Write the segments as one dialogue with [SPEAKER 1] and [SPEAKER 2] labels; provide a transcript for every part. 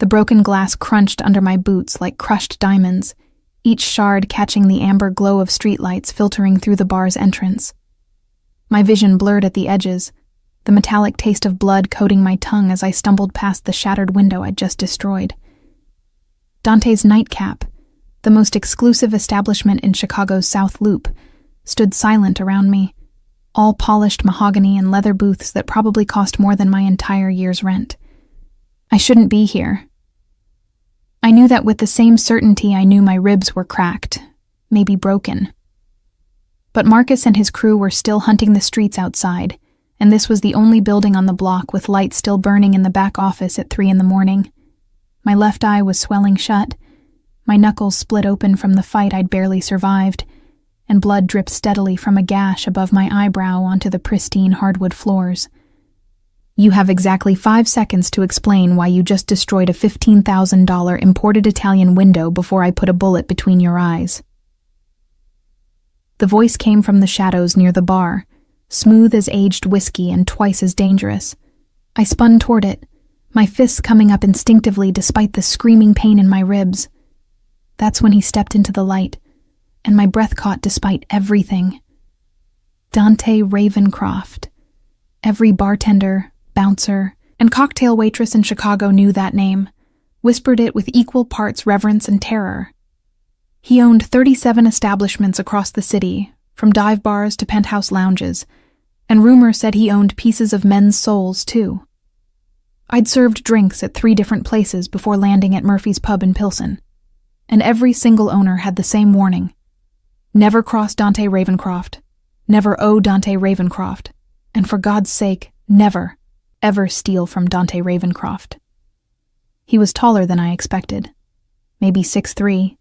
[SPEAKER 1] The broken glass crunched under my boots like crushed diamonds, each shard catching the amber glow of streetlights filtering through the bar's entrance. My vision blurred at the edges, the metallic taste of blood coating my tongue as I stumbled past the shattered window I'd just destroyed. Dante's Nightcap, the most exclusive establishment in Chicago's South Loop, stood silent around me, all polished mahogany and leather booths that probably cost more than my entire year's rent. I shouldn't be here. I knew that with the same certainty I knew my ribs were cracked, maybe broken. But Marcus and his crew were still hunting the streets outside, and this was the only building on the block with lights still burning in the back office at 3 a.m. My left eye was swelling shut, my knuckles split open from the fight I'd barely survived, and blood dripped steadily from a gash above my eyebrow onto the pristine hardwood floors. You have exactly 5 seconds to explain why you just destroyed a $15,000 imported Italian window before I put a bullet between your eyes. The voice came from the shadows near the bar, smooth as aged whiskey and twice as dangerous. I spun toward it, my fists coming up instinctively despite the screaming pain in my ribs. That's when he stepped into the light, and my breath caught despite everything. Dante Ravencroft. Every bartender, bouncer, and cocktail waitress in Chicago knew that name, whispered it with equal parts reverence and terror. He owned 37 establishments across the city, from dive bars to penthouse lounges, and rumor said he owned pieces of men's souls, too. I'd served drinks at 3 different places before landing at Murphy's Pub in Pilsen, and every single owner had the same warning. Never cross Dante Ravencroft, never owe Dante Ravencroft, and for God's sake, never, ever steal from Dante Ravencroft. He was taller than I expected, maybe 6'3",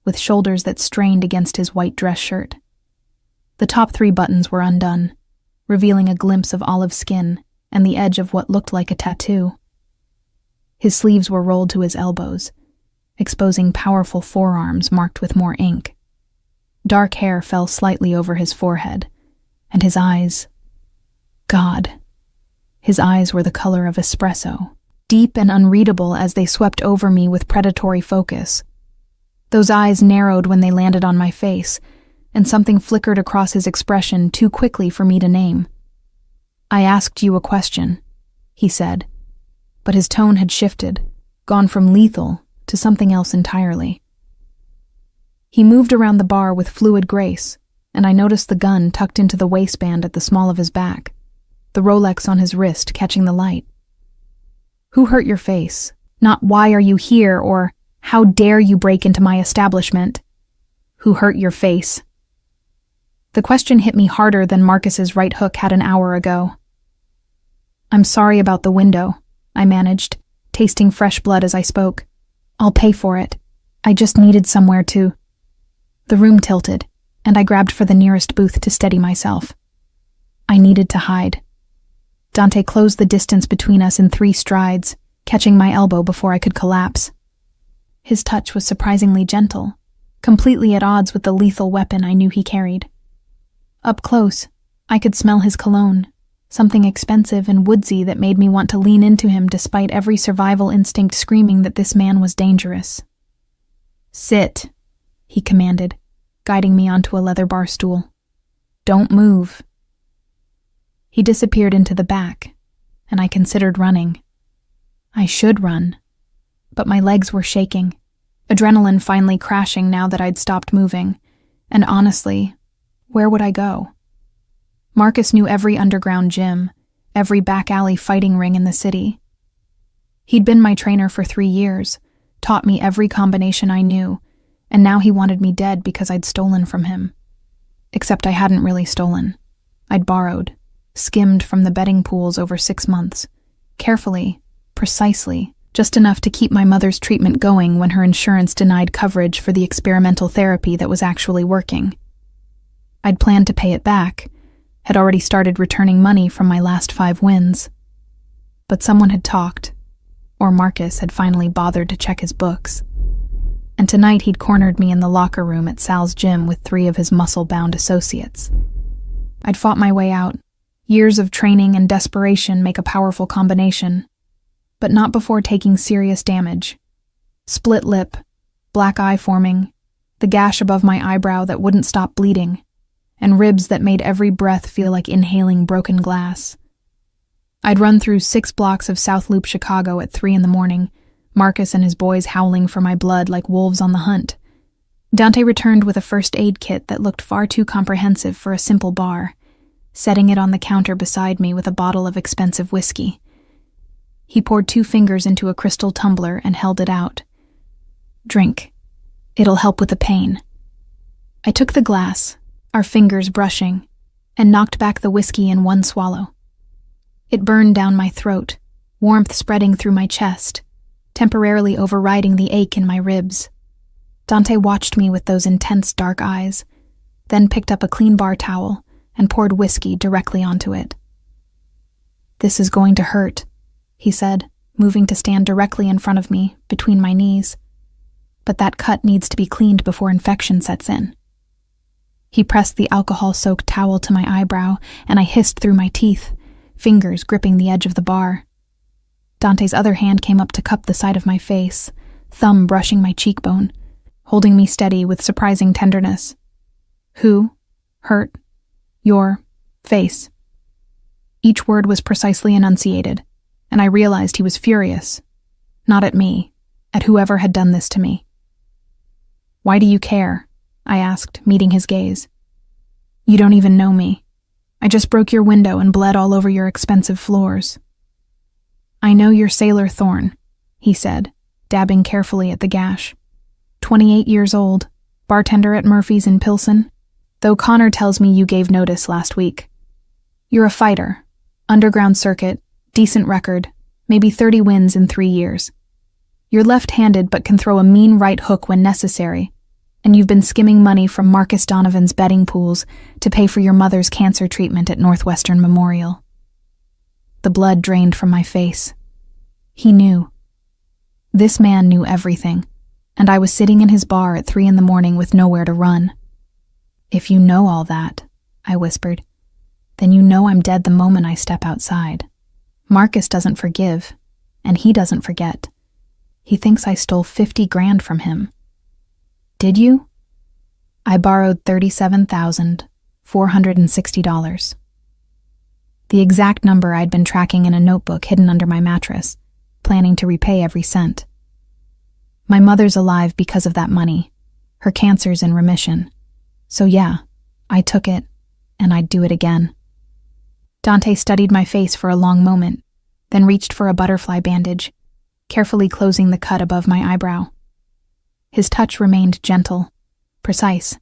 [SPEAKER 1] with shoulders that strained against his white dress shirt. The top 3 buttons were undone, revealing a glimpse of olive skin and the edge of what looked like a tattoo. His sleeves were rolled to his elbows, exposing powerful forearms marked with more ink. Dark hair fell slightly over his forehead, and his eyes... God. His eyes were the color of espresso, deep and unreadable as they swept over me with predatory focus. Those eyes narrowed when they landed on my face, and something flickered across his expression too quickly for me to name. I asked you a question, he said, but his tone had shifted, gone from lethal to something else entirely. He moved around the bar with fluid grace, and I noticed the gun tucked into the waistband at the small of his back, the Rolex on his wrist catching the light. Who hurt your face? Not why are you here or how dare you break into my establishment? Who hurt your face? The question hit me harder than Marcus's right hook had an hour ago. I'm sorry about the window, I managed, tasting fresh blood as I spoke. I'll pay for it. I just needed somewhere to... The room tilted, and I grabbed for the nearest booth to steady myself. I needed to hide. Dante closed the distance between us in 3 strides, catching my elbow before I could collapse. His touch was surprisingly gentle, completely at odds with the lethal weapon I knew he carried. Up close, I could smell his cologne, something expensive and woodsy that made me want to lean into him despite every survival instinct screaming that this man was dangerous. Sit, he commanded, guiding me onto a leather bar stool. Don't move. He disappeared into the back, and I considered running. I should run, but my legs were shaking, adrenaline finally crashing now that I'd stopped moving, and honestly, where would I go? Marcus knew every underground gym, every back alley fighting ring in the city. He'd been my trainer for 3 years, taught me every combination I knew, and now he wanted me dead because I'd stolen from him. Except I hadn't really stolen. I'd borrowed, skimmed from the betting pools over 6 months, carefully, precisely, just enough to keep my mother's treatment going when her insurance denied coverage for the experimental therapy that was actually working. I'd planned to pay it back, had already started returning money from my last 5 wins. But someone had talked, or Marcus had finally bothered to check his books. And tonight he'd cornered me in the locker room at Sal's gym with 3 of his muscle-bound associates. I'd fought my way out. Years of training and desperation make a powerful combination. but not before taking serious damage. Split lip, black eye forming, the gash above my eyebrow that wouldn't stop bleeding, and ribs that made every breath feel like inhaling broken glass. I'd run through 6 blocks of South Loop, Chicago at 3 a.m, Marcus and his boys howling for my blood like wolves on the hunt. Dante returned with a first aid kit that looked far too comprehensive for a simple bar, setting it on the counter beside me with a bottle of expensive whiskey. He poured 2 fingers into a crystal tumbler and held it out. "Drink. It'll help with the pain." I took the glass, our fingers brushing, and knocked back the whiskey in one swallow. It burned down my throat, warmth spreading through my chest, temporarily overriding the ache in my ribs. Dante watched me with those intense dark eyes, then picked up a clean bar towel and poured whiskey directly onto it. "This is going to hurt," he said, moving to stand directly in front of me, between my knees. "But that cut needs to be cleaned before infection sets in." He pressed the alcohol-soaked towel to my eyebrow, and I hissed through my teeth, fingers gripping the edge of the bar. Dante's other hand came up to cup the side of my face, thumb brushing my cheekbone, holding me steady with surprising tenderness. "Who hurt your face?" Each word was precisely enunciated, and I realized he was furious. Not at me, at whoever had done this to me. "Why do you care?" I asked, meeting his gaze. "You don't even know me. I just broke your window and bled all over your expensive floors." "I know you're Sailor Thorne," he said, dabbing carefully at the gash. 28 years old, bartender at Murphy's in Pilsen, though Connor tells me you gave notice last week. You're a fighter, underground circuit, decent record, maybe 30 wins in 3 years. You're left-handed but can throw a mean right hook when necessary, and you've been skimming money from Marcus Donovan's betting pools to pay for your mother's cancer treatment at Northwestern Memorial. The blood drained from my face. He knew. This man knew everything, and I was sitting in his bar at 3 a.m. with nowhere to run. "If you know all that," I whispered, "then you know I'm dead the moment I step outside. Marcus doesn't forgive, and he doesn't forget. He thinks I stole 50 grand from him." "Did you?" "I borrowed $37,460. The exact number I'd been tracking in a notebook hidden under my mattress, planning to repay every cent. My mother's alive because of that money. Her cancer's in remission. So yeah, I took it, and I'd do it again." Dante studied my face for a long moment, then reached for a butterfly bandage, carefully closing the cut above my eyebrow. His touch remained gentle, precise,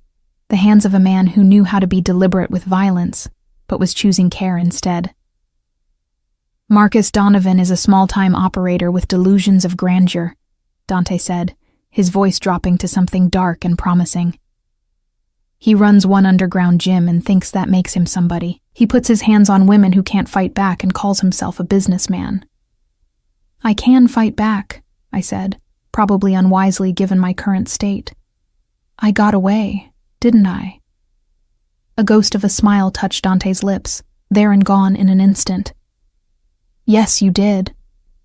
[SPEAKER 1] the hands of a man who knew how to be deliberate with violence, but was choosing care instead. "Marcus Donovan is a small-time operator with delusions of grandeur," Dante said, his voice dropping to something dark and promising. "He runs one underground gym and thinks that makes him somebody. He puts his hands on women who can't fight back and calls himself a businessman." "I can fight back," I said, probably unwisely given my current state. "I got away, didn't I?" A ghost of a smile touched Dante's lips, there and gone in an instant. "Yes, you did.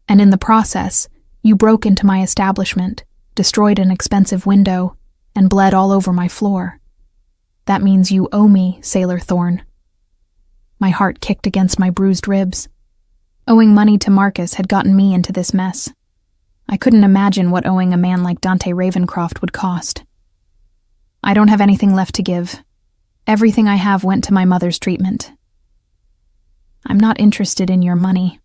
[SPEAKER 1] And in the process, you broke into my establishment, destroyed an expensive window, and bled all over my floor. That means you owe me, Sailor Thorne." My heart kicked against my bruised ribs. Owing money to Marcus had gotten me into this mess. I couldn't imagine what owing a man like Dante Ravencroft would cost. "I don't have anything left to give. Everything I have went to my mother's treatment." "I'm not interested in your money."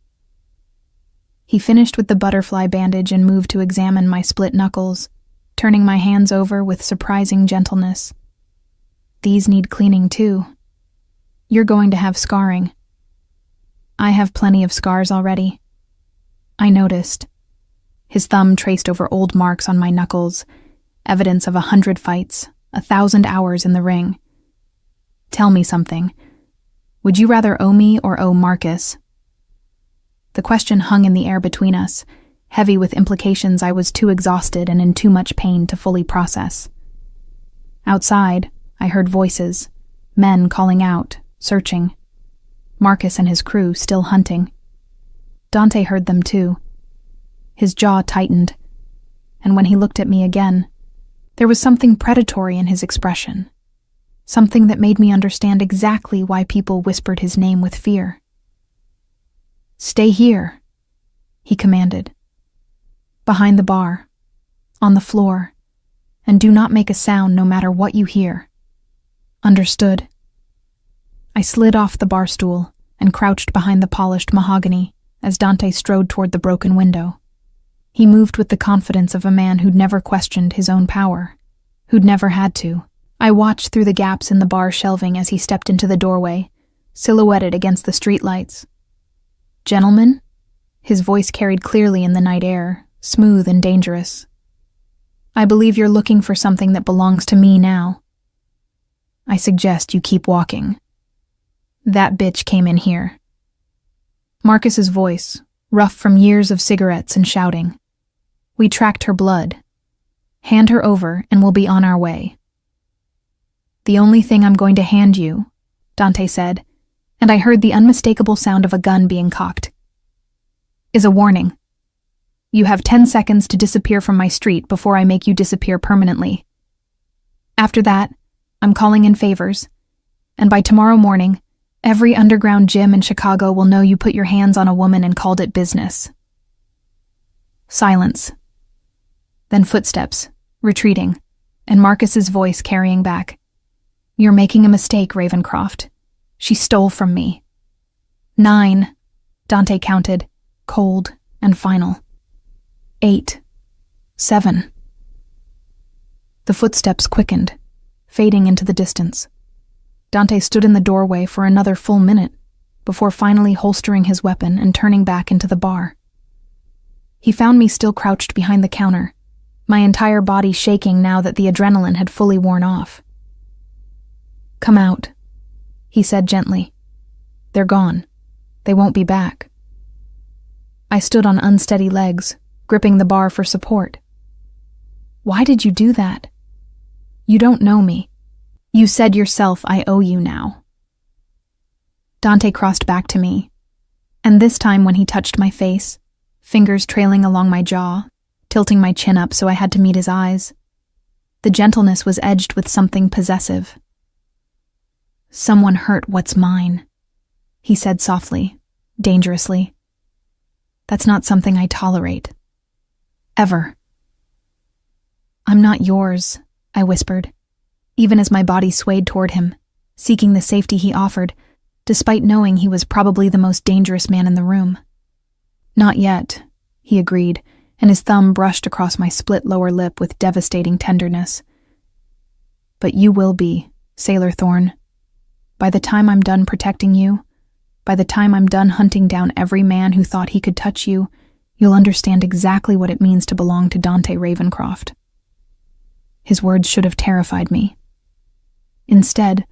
[SPEAKER 1] He finished with the butterfly bandage and moved to examine my split knuckles, turning my hands over with surprising gentleness. "These need cleaning too. You're going to have scarring." "I have plenty of scars already." I noticed. His thumb traced over old marks on my knuckles, evidence of 100 fights, 1,000 hours in the ring. "Tell me something. Would you rather owe me or owe Marcus?" The question hung in the air between us, heavy with implications I was too exhausted and in too much pain to fully process. Outside, I heard voices, men calling out, searching. Marcus and his crew still hunting. Dante heard them too, His jaw tightened, and when he looked at me again, there was something predatory in his expression, something that made me understand exactly why people whispered his name with fear. "Stay here," he commanded. "Behind the bar, on the floor, and do not make a sound no matter what you hear. Understood?" I slid off the bar stool and crouched behind the polished mahogany as Dante strode toward the broken window. He moved with the confidence of a man who'd never questioned his own power, who'd never had to. I watched through the gaps in the bar shelving as he stepped into the doorway, silhouetted against the streetlights. "Gentlemen?" His voice carried clearly in the night air, smooth and dangerous. "I believe you're looking for something that belongs to me now. I suggest you keep walking. That bitch came in here." Marcus's voice, rough from years of cigarettes and shouting. "We tracked her blood. Hand her over and we'll be on our way." "The only thing I'm going to hand you," Dante said, and I heard the unmistakable sound of a gun being cocked, "is a warning. You have 10 seconds to disappear from my street before I make you disappear permanently. After that, I'm calling in favors, and by tomorrow morning, every underground gym in Chicago will know you put your hands on a woman and called it business." Silence. Then footsteps, retreating, and Marcus's voice carrying back. "You're making a mistake, Ravencroft. She stole from me." 9, Dante counted, cold and final. 8, 7. The footsteps quickened, fading into the distance. Dante stood in the doorway for another full minute, before finally holstering his weapon and turning back into the bar. He found me still crouched behind the counter, my entire body shaking now that the adrenaline had fully worn off. "Come out," he said gently. "They're gone. They won't be back." I stood on unsteady legs, gripping the bar for support. "Why did you do that? You don't know me. You said yourself I owe you now." Dante crossed back to me, and this time when he touched my face, fingers trailing along my jaw, tilting my chin up so I had to meet his eyes, the gentleness was edged with something possessive. "Someone hurt what's mine," he said softly, dangerously. "That's not something I tolerate. Ever." "I'm not yours," I whispered, even as my body swayed toward him, seeking the safety he offered, despite knowing he was probably the most dangerous man in the room. "Not yet," he agreed, and his thumb brushed across my split lower lip with devastating tenderness. "But you will be, Sailor Thorne. By the time I'm done protecting you, by the time I'm done hunting down every man who thought he could touch you, you'll understand exactly what it means to belong to Dante Ravencroft." His words should have terrified me. Instead,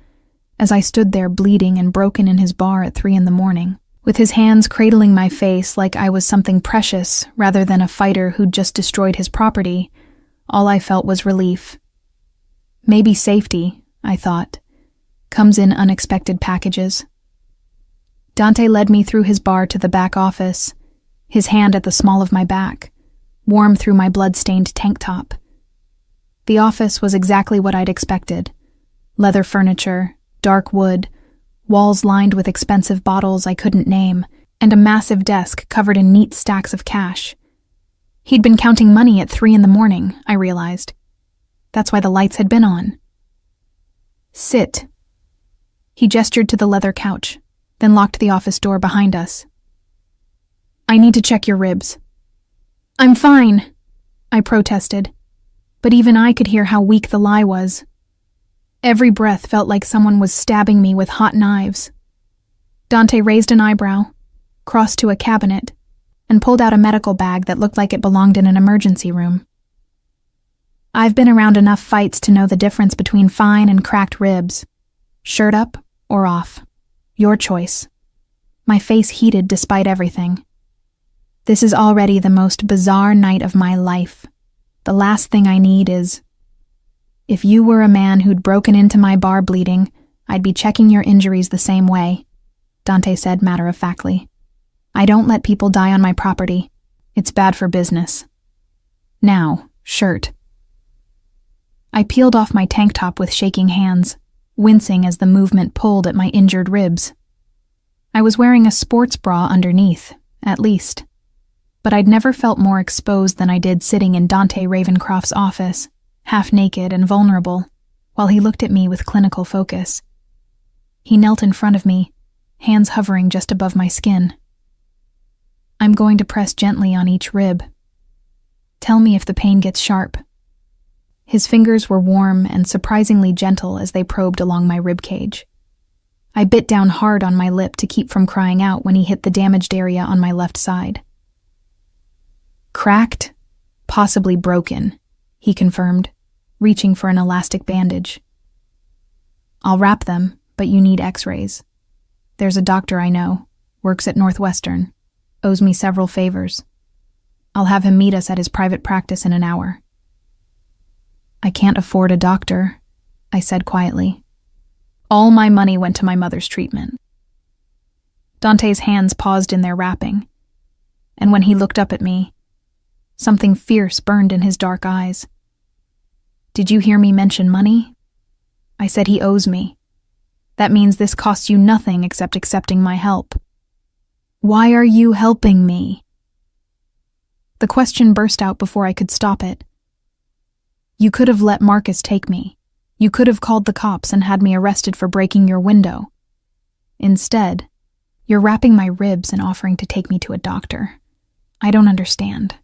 [SPEAKER 1] as I stood there bleeding and broken in his bar at 3 a.m, with his hands cradling my face like I was something precious rather than a fighter who'd just destroyed his property, all I felt was relief. Maybe safety, I thought, comes in unexpected packages. Dante led me through his bar to the back office, his hand at the small of my back, warm through my blood-stained tank top. The office was exactly what I'd expected. Leather furniture, dark wood, walls lined with expensive bottles I couldn't name, and a massive desk covered in neat stacks of cash. He'd been counting money at 3 a.m, I realized. That's why the lights had been on. "Sit." He gestured to the leather couch, then locked the office door behind us. "I need to check your ribs." "I'm fine," I protested, but even I could hear how weak the lie was. Every breath felt like someone was stabbing me with hot knives. Dante raised an eyebrow, crossed to a cabinet, and pulled out a medical bag that looked like it belonged in an emergency room. I've been around enough fights to know the difference between fine and cracked ribs. Shirt up or off. Your choice. My face heated despite everything. This is already the most bizarre night of my life. The last thing I need is... If you were a man who'd broken into my bar bleeding, I'd be checking your injuries the same way, Dante said matter-of-factly. I don't let people die on my property. It's bad for business. Now, shirt. I peeled off my tank top with shaking hands, wincing as the movement pulled at my injured ribs. I was wearing a sports bra underneath, at least. But I'd never felt more exposed than I did sitting in Dante Ravencroft's office, half naked and vulnerable, while he looked at me with clinical focus. He knelt in front of me, hands hovering just above my skin. I'm going to press gently on each rib. Tell me if the pain gets sharp. His fingers were warm and surprisingly gentle as they probed along my rib cage. I bit down hard on my lip to keep from crying out when he hit the damaged area on my left side. Cracked, possibly broken, he confirmed, reaching for an elastic bandage. I'll wrap them, but you need x-rays. There's a doctor I know, works at Northwestern, owes me several favors. I'll have him meet us at his private practice in an hour. I can't afford a doctor, I said quietly. All my money went to my mother's treatment. Dante's hands paused in their wrapping, and when he looked up at me, something fierce burned in his dark eyes. Did you hear me mention money? I said he owes me. That means this costs you nothing except accepting my help. Why are you helping me? The question burst out before I could stop it. You could have let Marcus take me. You could have called the cops and had me arrested for breaking your window. Instead, you're wrapping my ribs and offering to take me to a doctor. I don't understand.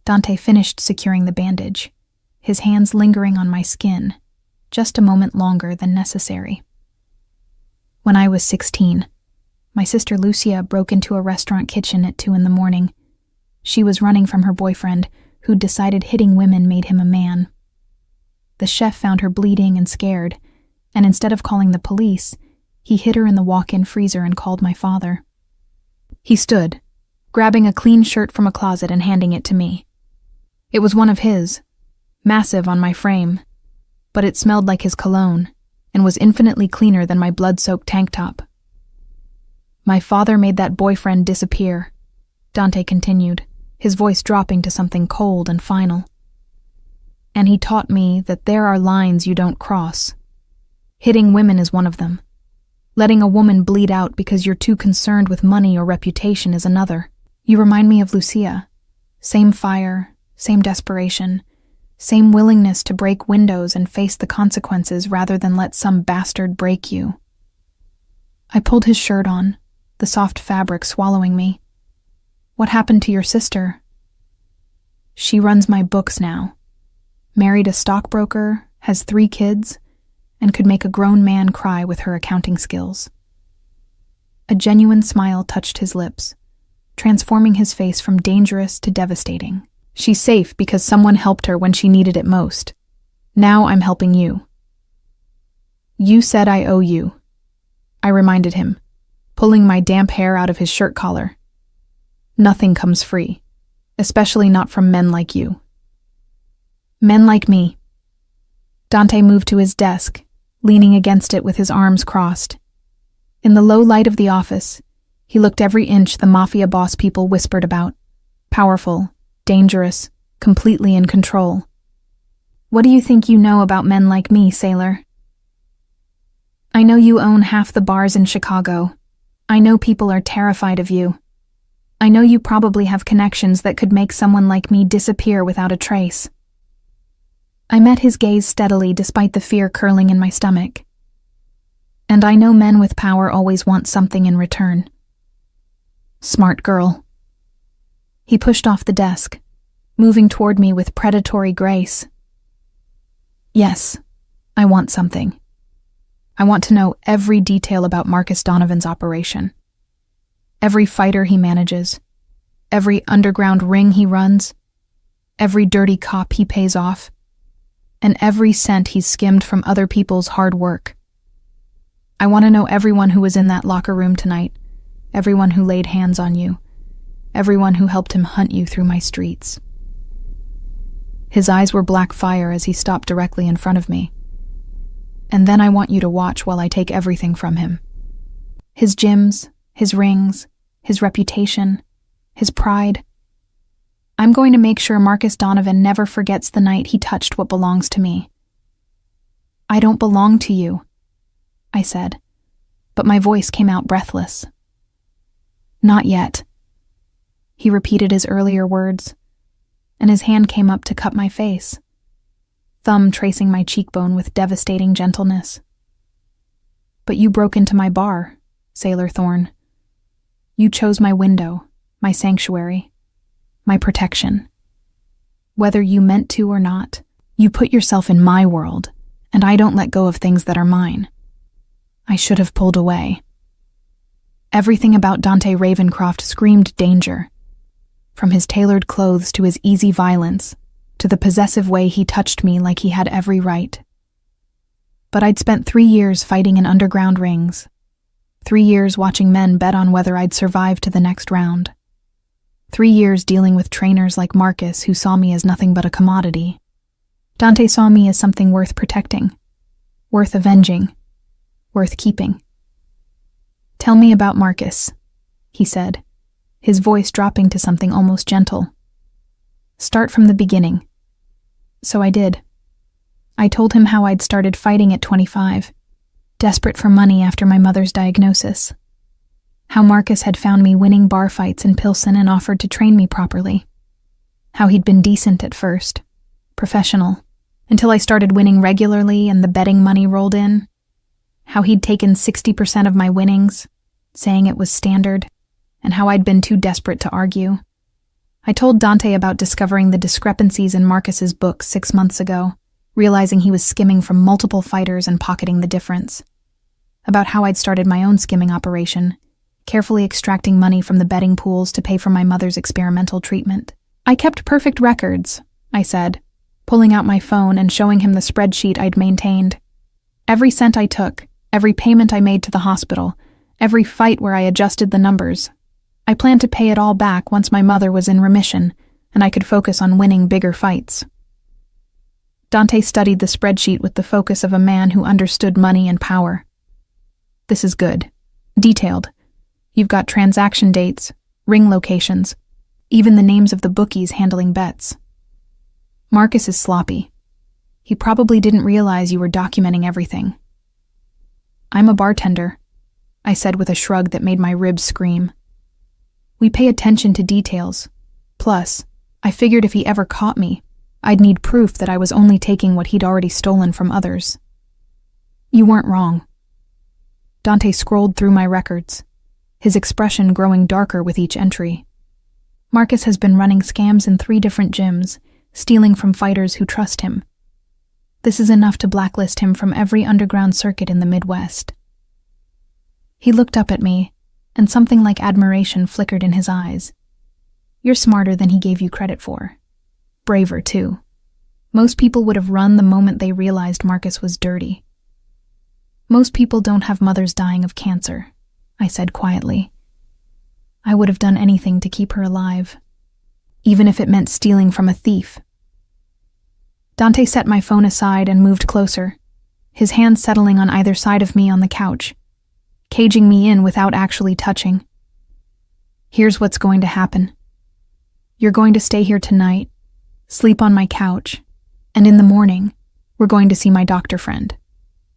[SPEAKER 1] Dante finished securing the bandage, his hands lingering on my skin, just a moment longer than necessary. When I was 16, my sister Lucia broke into a restaurant kitchen at 2 a.m. She was running from her boyfriend, who'd decided hitting women made him a man. The chef found her bleeding and scared, and instead of calling the police, he hid her in the walk-in freezer and called my father. He stood, grabbing a clean shirt from a closet and handing it to me. It was one of his, massive on my frame, but it smelled like his cologne and was infinitely cleaner than my blood-soaked tank top. My father made that boyfriend disappear, Dante continued, his voice dropping to something cold and final. And he taught me that there are lines you don't cross. Hitting women is one of them. Letting a woman bleed out because you're too concerned with money or reputation is another. You remind me of Lucia. Same fire, same desperation, same willingness to break windows and face the consequences rather than let some bastard break you. I pulled his shirt on, the soft fabric swallowing me. What happened to your sister? She runs my books now. Married a stockbroker, has 3 kids, and could make a grown man cry with her accounting skills. A genuine smile touched his lips, transforming his face from dangerous to devastating. She's safe because someone helped her when she needed it most. Now I'm helping you. You said I owe you, I reminded him, pulling my damp hair out of his shirt collar. Nothing comes free, especially not from men like you. Men like me. Dante moved to his desk, leaning against it with his arms crossed. In the low light of the office, he looked every inch the mafia boss people whispered about. Powerful, dangerous, completely in control. What do you think you know about men like me, sailor? I know you own half the bars in Chicago. I know people are terrified of you. I know you probably have connections that could make someone like me disappear without a trace. I met his gaze steadily despite the fear curling in my stomach. And I know men with power always want something in return. Smart girl. He pushed off the desk, moving toward me with predatory grace. Yes, I want something. I want to know every detail about Marcus Donovan's operation. Every fighter he manages, every underground ring he runs, every dirty cop he pays off, and every cent he's skimmed from other people's hard work. I want to know everyone who was in that locker room tonight, everyone who laid hands on you, everyone who helped him hunt you through my streets. His eyes were black fire as he stopped directly in front of me. And then I want you to watch while I take everything from him. His gyms, his rings, his reputation, his pride, I'm going to make sure Marcus Donovan never forgets the night he touched what belongs to me. I don't belong to you, I said, but my voice came out breathless. Not yet. He repeated his earlier words, and his hand came up to cup my face, thumb tracing my cheekbone with devastating gentleness. But you broke into my bar, Sailor Thorne. You chose my window, my sanctuary, my protection. Whether you meant to or not, you put yourself in my world, and I don't let go of things that are mine. I should have pulled away. Everything about Dante Ravencroft screamed danger, from his tailored clothes to his easy violence, to the possessive way he touched me like he had every right. But I'd spent 3 years fighting in underground rings, 3 years watching men bet on whether I'd survive to the next round, 3 years dealing with trainers like Marcus who saw me as nothing but a commodity. Dante saw me as something worth protecting, worth avenging, worth keeping. Tell me about Marcus, he said, his voice dropping to something almost gentle. Start from the beginning. So I did. I told him how I'd started fighting at 25, desperate for money after my mother's diagnosis. How Marcus had found me winning bar fights in Pilsen and offered to train me properly. How he'd been decent at first, professional, until I started winning regularly and the betting money rolled in. How he'd taken 60% of my winnings, saying it was standard, and how I'd been too desperate to argue. I told Dante about discovering the discrepancies in Marcus's books 6 months ago, realizing he was skimming from multiple fighters and pocketing the difference. About how I'd started my own skimming operation, carefully extracting money from the betting pools to pay for my mother's experimental treatment. I kept perfect records, I said, pulling out my phone and showing him the spreadsheet I'd maintained. Every cent I took, every payment I made to the hospital, every fight where I adjusted the numbers. I planned to pay it all back once my mother was in remission and I could focus on winning bigger fights. Dante studied the spreadsheet with the focus of a man who understood money and power. This is good. Detailed. You've got transaction dates, ring locations, even the names of the bookies handling bets. Marcus is sloppy. He probably didn't realize you were documenting everything. I'm a bartender, I said with a shrug that made my ribs scream. We pay attention to details. Plus, I figured if he ever caught me, I'd need proof that I was only taking what he'd already stolen from others. You weren't wrong. Dante scrolled through my records, his expression growing darker with each entry. Marcus has been running scams in 3 different gyms, stealing from fighters who trust him. This is enough to blacklist him from every underground circuit in the Midwest. He looked up at me, and something like admiration flickered in his eyes. You're smarter than he gave you credit for. Braver, too. Most people would have run the moment they realized Marcus was dirty. Most people don't have mothers dying of cancer, I said quietly. I would have done anything to keep her alive, even if it meant stealing from a thief. Dante set my phone aside and moved closer, his hands settling on either side of me on the couch, caging me in without actually touching. Here's what's going to happen. You're going to stay here tonight, sleep on my couch, and in the morning, we're going to see my doctor friend.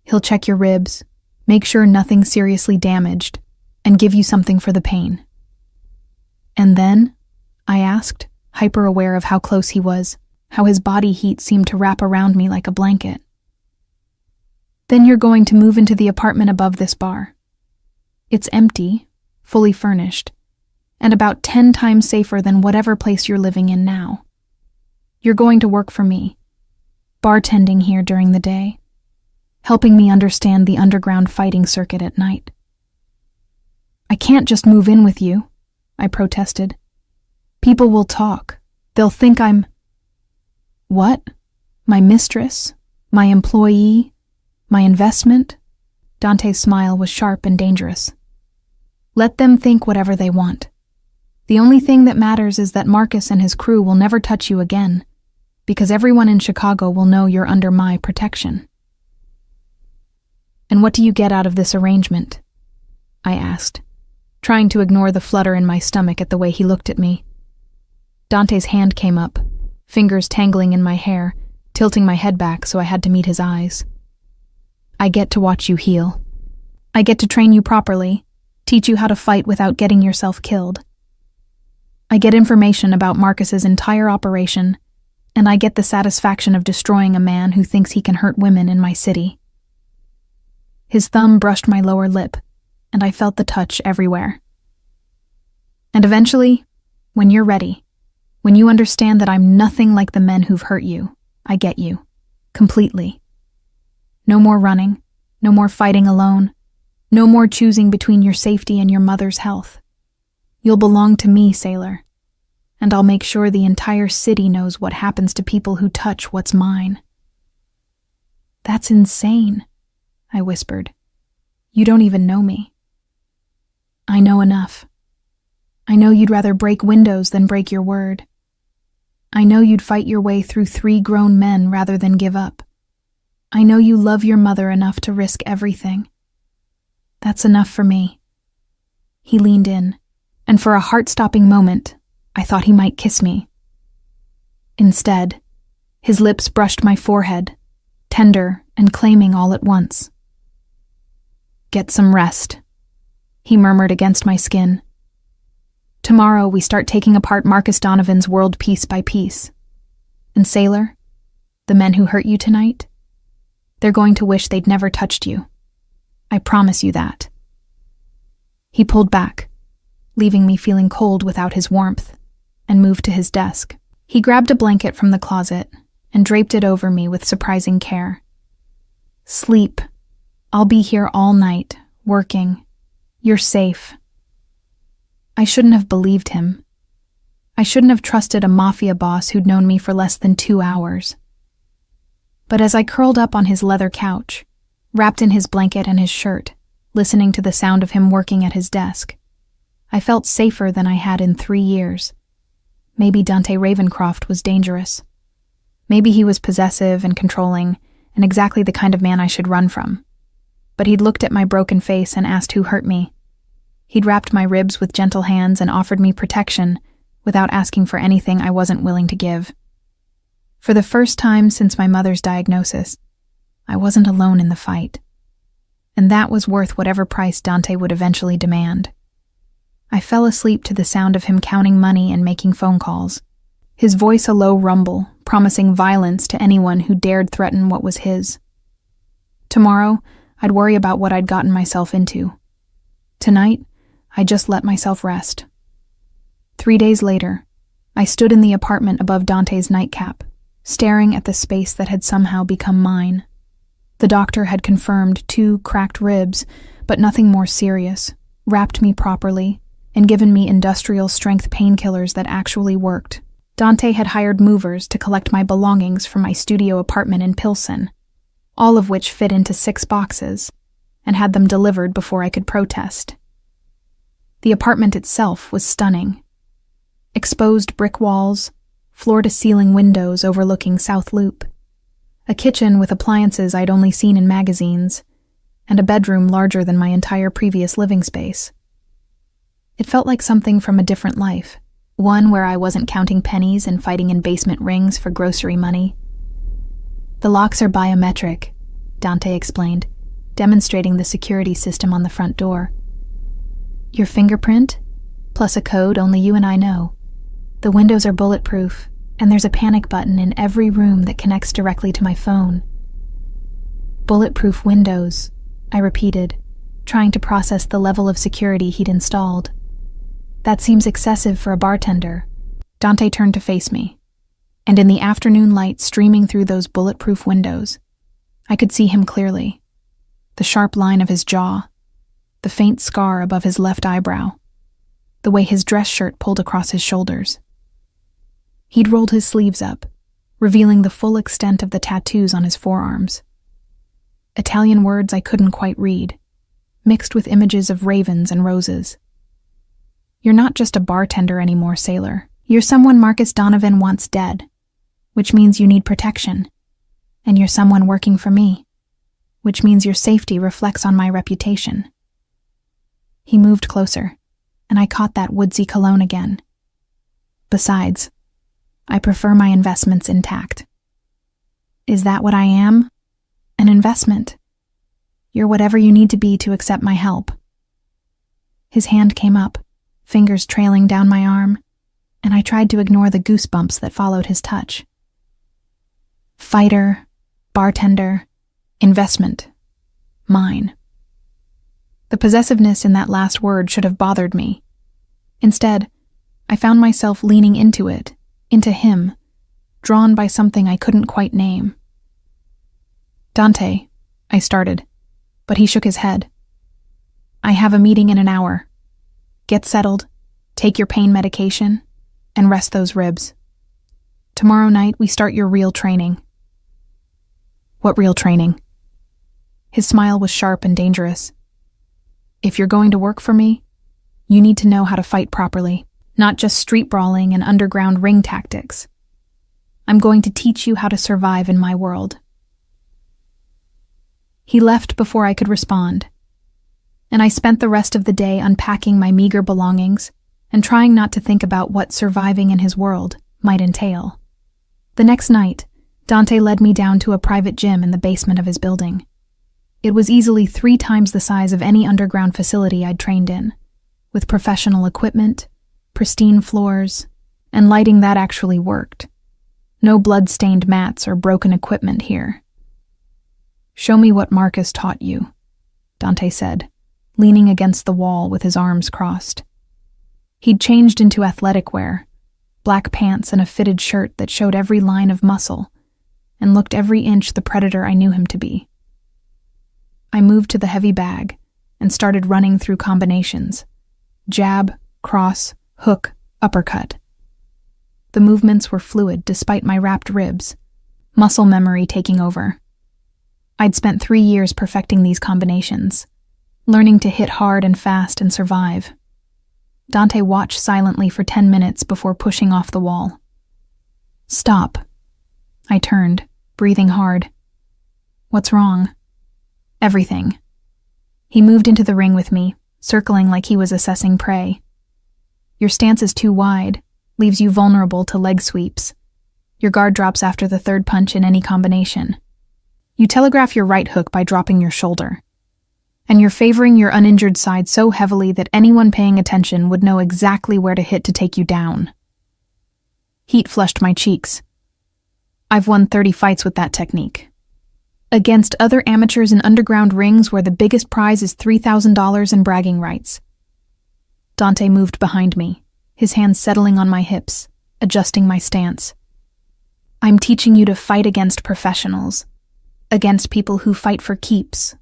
[SPEAKER 1] He'll check your ribs, make sure nothing's seriously damaged, and give you something for the pain. And then? I asked, hyper-aware of how close he was, how his body heat seemed to wrap around me like a blanket. Then you're going to move into the apartment above this bar. It's empty, fully furnished, and about 10 times safer than whatever place you're living in now. You're going to work for me, bartending here during the day, helping me understand the underground fighting circuit at night. I can't just move in with you, I protested. People will talk. They'll think I'm... What? My mistress? My employee? My investment? Dante's smile was sharp and dangerous. Let them think whatever they want. The only thing that matters is that Marcus and his crew will never touch you again, because everyone in Chicago will know you're under my protection. And what do you get out of this arrangement? I asked, trying to ignore the flutter in my stomach at the way he looked at me. Dante's hand came up, fingers tangling in my hair, tilting my head back so I had to meet his eyes. I get to watch you heal. I get to train you properly, teach you how to fight without getting yourself killed. I get information about Marcus's entire operation, and I get the satisfaction of destroying a man who thinks he can hurt women in my city. His thumb brushed my lower lip, and I felt the touch everywhere. And eventually, when you're ready, when you understand that I'm nothing like the men who've hurt you, I get you. Completely. No more running, no more fighting alone, no more choosing between your safety and your mother's health. You'll belong to me, Sailor, and I'll make sure the entire city knows what happens to people who touch what's mine. That's insane, I whispered. You don't even know me. I know enough. I know you'd rather break windows than break your word. I know you'd fight your way through 3 grown men rather than give up. I know you love your mother enough to risk everything. That's enough for me. He leaned in, and for a heart-stopping moment, I thought he might kiss me. Instead, his lips brushed my forehead, tender and claiming all at once. Get some rest, he murmured against my skin. Tomorrow we start taking apart Marcus Donovan's world piece by piece. And Sailor, the men who hurt you tonight, they're going to wish they'd never touched you. I promise you that. He pulled back, leaving me feeling cold without his warmth, and moved to his desk. He grabbed a blanket from the closet and draped it over me with surprising care. Sleep. I'll be here all night, working. You're safe. I shouldn't have believed him. I shouldn't have trusted a mafia boss who'd known me for less than 2 hours. But as I curled up on his leather couch, wrapped in his blanket and his shirt, listening to the sound of him working at his desk, I felt safer than I had in 3 years. Maybe Dante Ravencroft was dangerous. Maybe he was possessive and controlling, and exactly the kind of man I should run from. But he'd looked at my broken face and asked who hurt me. He'd wrapped my ribs with gentle hands and offered me protection without asking for anything I wasn't willing to give. For the first time since my mother's diagnosis, I wasn't alone in the fight. And that was worth whatever price Dante would eventually demand. I fell asleep to the sound of him counting money and making phone calls, his voice a low rumble, promising violence to anyone who dared threaten what was his. Tomorrow, I'd worry about what I'd gotten myself into. Tonight, I just let myself rest. 3 days later, I stood in the apartment above Dante's nightcap, staring at the space that had somehow become mine. The doctor had confirmed 2 cracked ribs, but nothing more serious, wrapped me properly, and given me industrial-strength painkillers that actually worked. Dante had hired movers to collect my belongings from my studio apartment in Pilsen, all of which fit into 6 boxes, and had them delivered before I could protest. The apartment itself was stunning. Exposed brick walls, floor-to-ceiling windows overlooking South Loop, a kitchen with appliances I'd only seen in magazines, and a bedroom larger than my entire previous living space. It felt like something from a different life, one where I wasn't counting pennies and fighting in basement rings for grocery money. The locks are biometric, Dante explained, demonstrating the security system on the front door. Your fingerprint, plus a code only you and I know. The windows are bulletproof, and there's a panic button in every room that connects directly to my phone. Bulletproof windows, I repeated, trying to process the level of security he'd installed. That seems excessive for a bartender. Dante turned to face me, and in the afternoon light streaming through those bulletproof windows, I could see him clearly. The sharp line of his jaw, the faint scar above his left eyebrow, the way his dress shirt pulled across his shoulders. He'd rolled his sleeves up, revealing the full extent of the tattoos on his forearms. Italian words I couldn't quite read, mixed with images of ravens and roses. You're not just a bartender anymore, Sailor. You're someone Marcus Donovan wants dead, which means you need protection. And you're someone working for me, which means your safety reflects on my reputation. He moved closer, and I caught that woodsy cologne again. Besides, I prefer my investments intact. Is that what I am? An investment. You're whatever you need to be to accept my help. His hand came up, fingers trailing down my arm, and I tried to ignore the goosebumps that followed his touch. Fighter, bartender, investment. Mine. The possessiveness in that last word should have bothered me. Instead, I found myself leaning into it, into him, drawn by something I couldn't quite name. Dante, I started, but he shook his head. I have a meeting in an hour. Get settled, take your pain medication, and rest those ribs. Tomorrow night we start your real training. What real training? His smile was sharp and dangerous. If you're going to work for me, you need to know how to fight properly, not just street brawling and underground ring tactics. I'm going to teach you how to survive in my world. He left before I could respond, and I spent the rest of the day unpacking my meager belongings and trying not to think about what surviving in his world might entail. The next night, Dante led me down to a private gym in the basement of his building. It was easily 3 times the size of any underground facility I'd trained in, with professional equipment, pristine floors, and lighting that actually worked. No blood-stained mats or broken equipment here. Show me what Marcus taught you, Dante said, leaning against the wall with his arms crossed. He'd changed into athletic wear, black pants and a fitted shirt that showed every line of muscle, and looked every inch the predator I knew him to be. I moved to the heavy bag and started running through combinations. Jab, cross, hook, uppercut. The movements were fluid despite my wrapped ribs, muscle memory taking over. I'd spent 3 years perfecting these combinations, learning to hit hard and fast and survive. Dante watched silently for 10 minutes before pushing off the wall. Stop. I turned, breathing hard. What's wrong? Everything. He moved into the ring with me, circling like he was assessing prey. Your stance is too wide, leaves you vulnerable to leg sweeps. Your guard drops after the 3rd punch in any combination. You telegraph your right hook by dropping your shoulder. And you're favoring your uninjured side so heavily that anyone paying attention would know exactly where to hit to take you down. Heat flushed my cheeks. I've won 30 fights with that technique. Against other amateurs in underground rings where the biggest prize is $3,000 in bragging rights. Dante moved behind me, his hands settling on my hips, adjusting my stance. I'm teaching you to fight against professionals, against people who fight for keeps,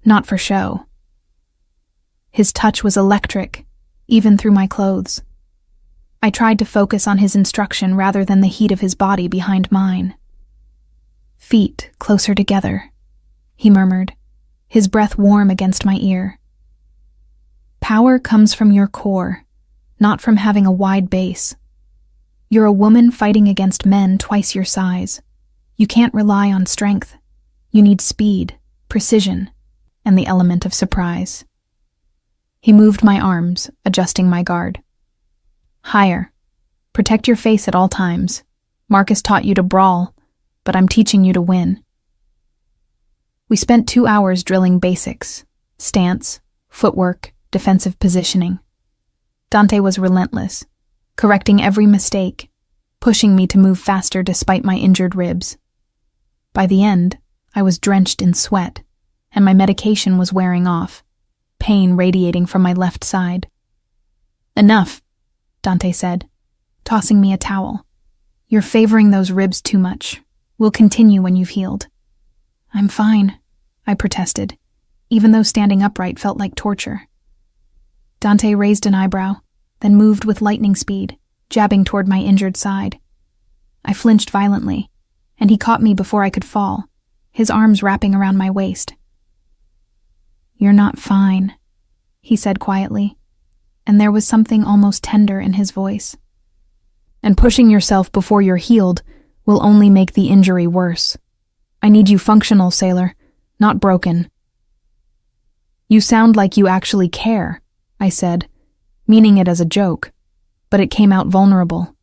[SPEAKER 1] not for show. His touch was electric, even through my clothes. I tried to focus on his instruction rather than the heat of his body behind mine. Feet closer together, he murmured, his breath warm against my ear. Power comes from your core, not from having a wide base. You're a woman fighting against men twice your size. You can't rely on strength. You need speed, precision, and the element of surprise. He moved my arms, adjusting my guard. Higher. Protect your face at all times. Marcus taught you to brawl, but I'm teaching you to win. We spent 2 hours drilling basics, stance, footwork, defensive positioning. Dante was relentless, correcting every mistake, pushing me to move faster despite my injured ribs. By the end, I was drenched in sweat, and my medication was wearing off, pain radiating from my left side. Enough, Dante said, tossing me a towel. You're favoring those ribs too much. We'll continue when you've healed. I'm fine, I protested, even though standing upright felt like torture. Dante raised an eyebrow, then moved with lightning speed, jabbing toward my injured side. I flinched violently, and he caught me before I could fall, his arms wrapping around my waist. You're not fine, he said quietly, and there was something almost tender in his voice. And pushing yourself before you're healed will only make the injury worse. I need you functional, sailor, not broken. You sound like you actually care, I said, meaning it as a joke, but it came out vulnerable.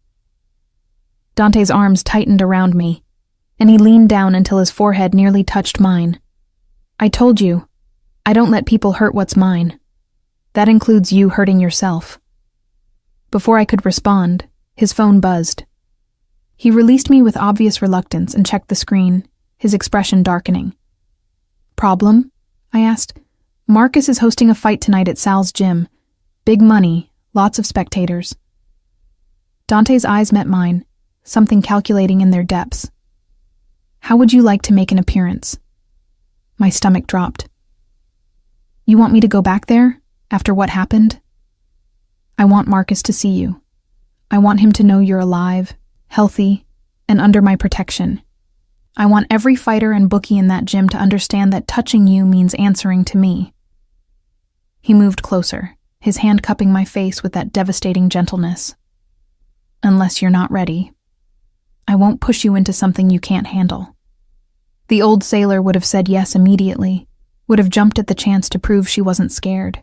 [SPEAKER 1] Dante's arms tightened around me, and he leaned down until his forehead nearly touched mine. I told you, I don't let people hurt what's mine. That includes you hurting yourself. Before I could respond, his phone buzzed. He released me with obvious reluctance and checked the screen, his expression darkening. Problem? I asked. Marcus is hosting a fight tonight at Sal's gym. Big money, lots of spectators. Dante's eyes met mine, something calculating in their depths. How would you like to make an appearance? My stomach dropped. You want me to go back there, after what happened? I want Marcus to see you. I want him to know you're alive, healthy, and under my protection. I want every fighter and bookie in that gym to understand that touching you means answering to me. He moved closer, his hand cupping my face with that devastating gentleness. Unless you're not ready. I won't push you into something you can't handle. The old sailor would have said yes immediately, would have jumped at the chance to prove she wasn't scared.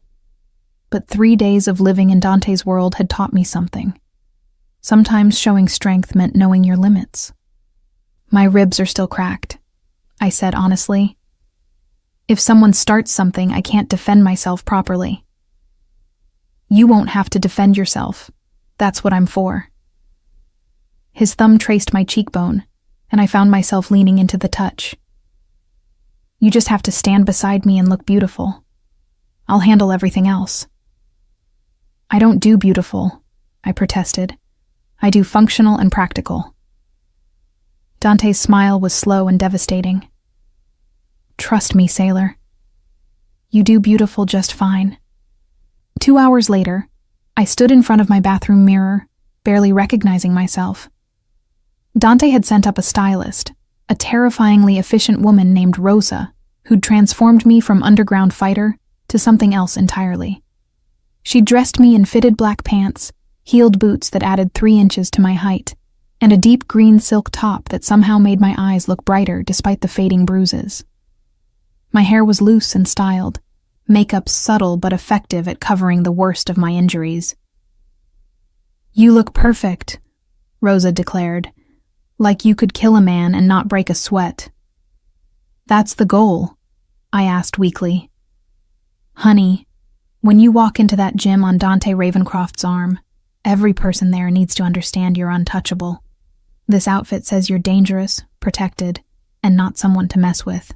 [SPEAKER 1] But 3 days of living in Dante's world had taught me something. Sometimes showing strength meant knowing your limits. My ribs are still cracked, I said honestly. If someone starts something, I can't defend myself properly. You won't have to defend yourself. That's what I'm for. His thumb traced my cheekbone, and I found myself leaning into the touch. You just have to stand beside me and look beautiful. I'll handle everything else. I don't do beautiful, I protested. I do functional and practical. Dante's smile was slow and devastating. Trust me, sailor. You do beautiful just fine. 2 hours later, I stood in front of my bathroom mirror, barely recognizing myself. Dante had sent up a stylist, a terrifyingly efficient woman named Rosa, who'd transformed me from underground fighter to something else entirely. She dressed me in fitted black pants, heeled boots that added 3 inches to my height, and a deep green silk top that somehow made my eyes look brighter despite the fading bruises. My hair was loose and styled, makeup subtle but effective at covering the worst of my injuries. You look perfect, Rosa declared, like you could kill a man and not break a sweat. That's the goal, I asked weakly. Honey, when you walk into that gym on Dante Ravencroft's arm, every person there needs to understand you're untouchable. This outfit says you're dangerous, protected, and not someone to mess with.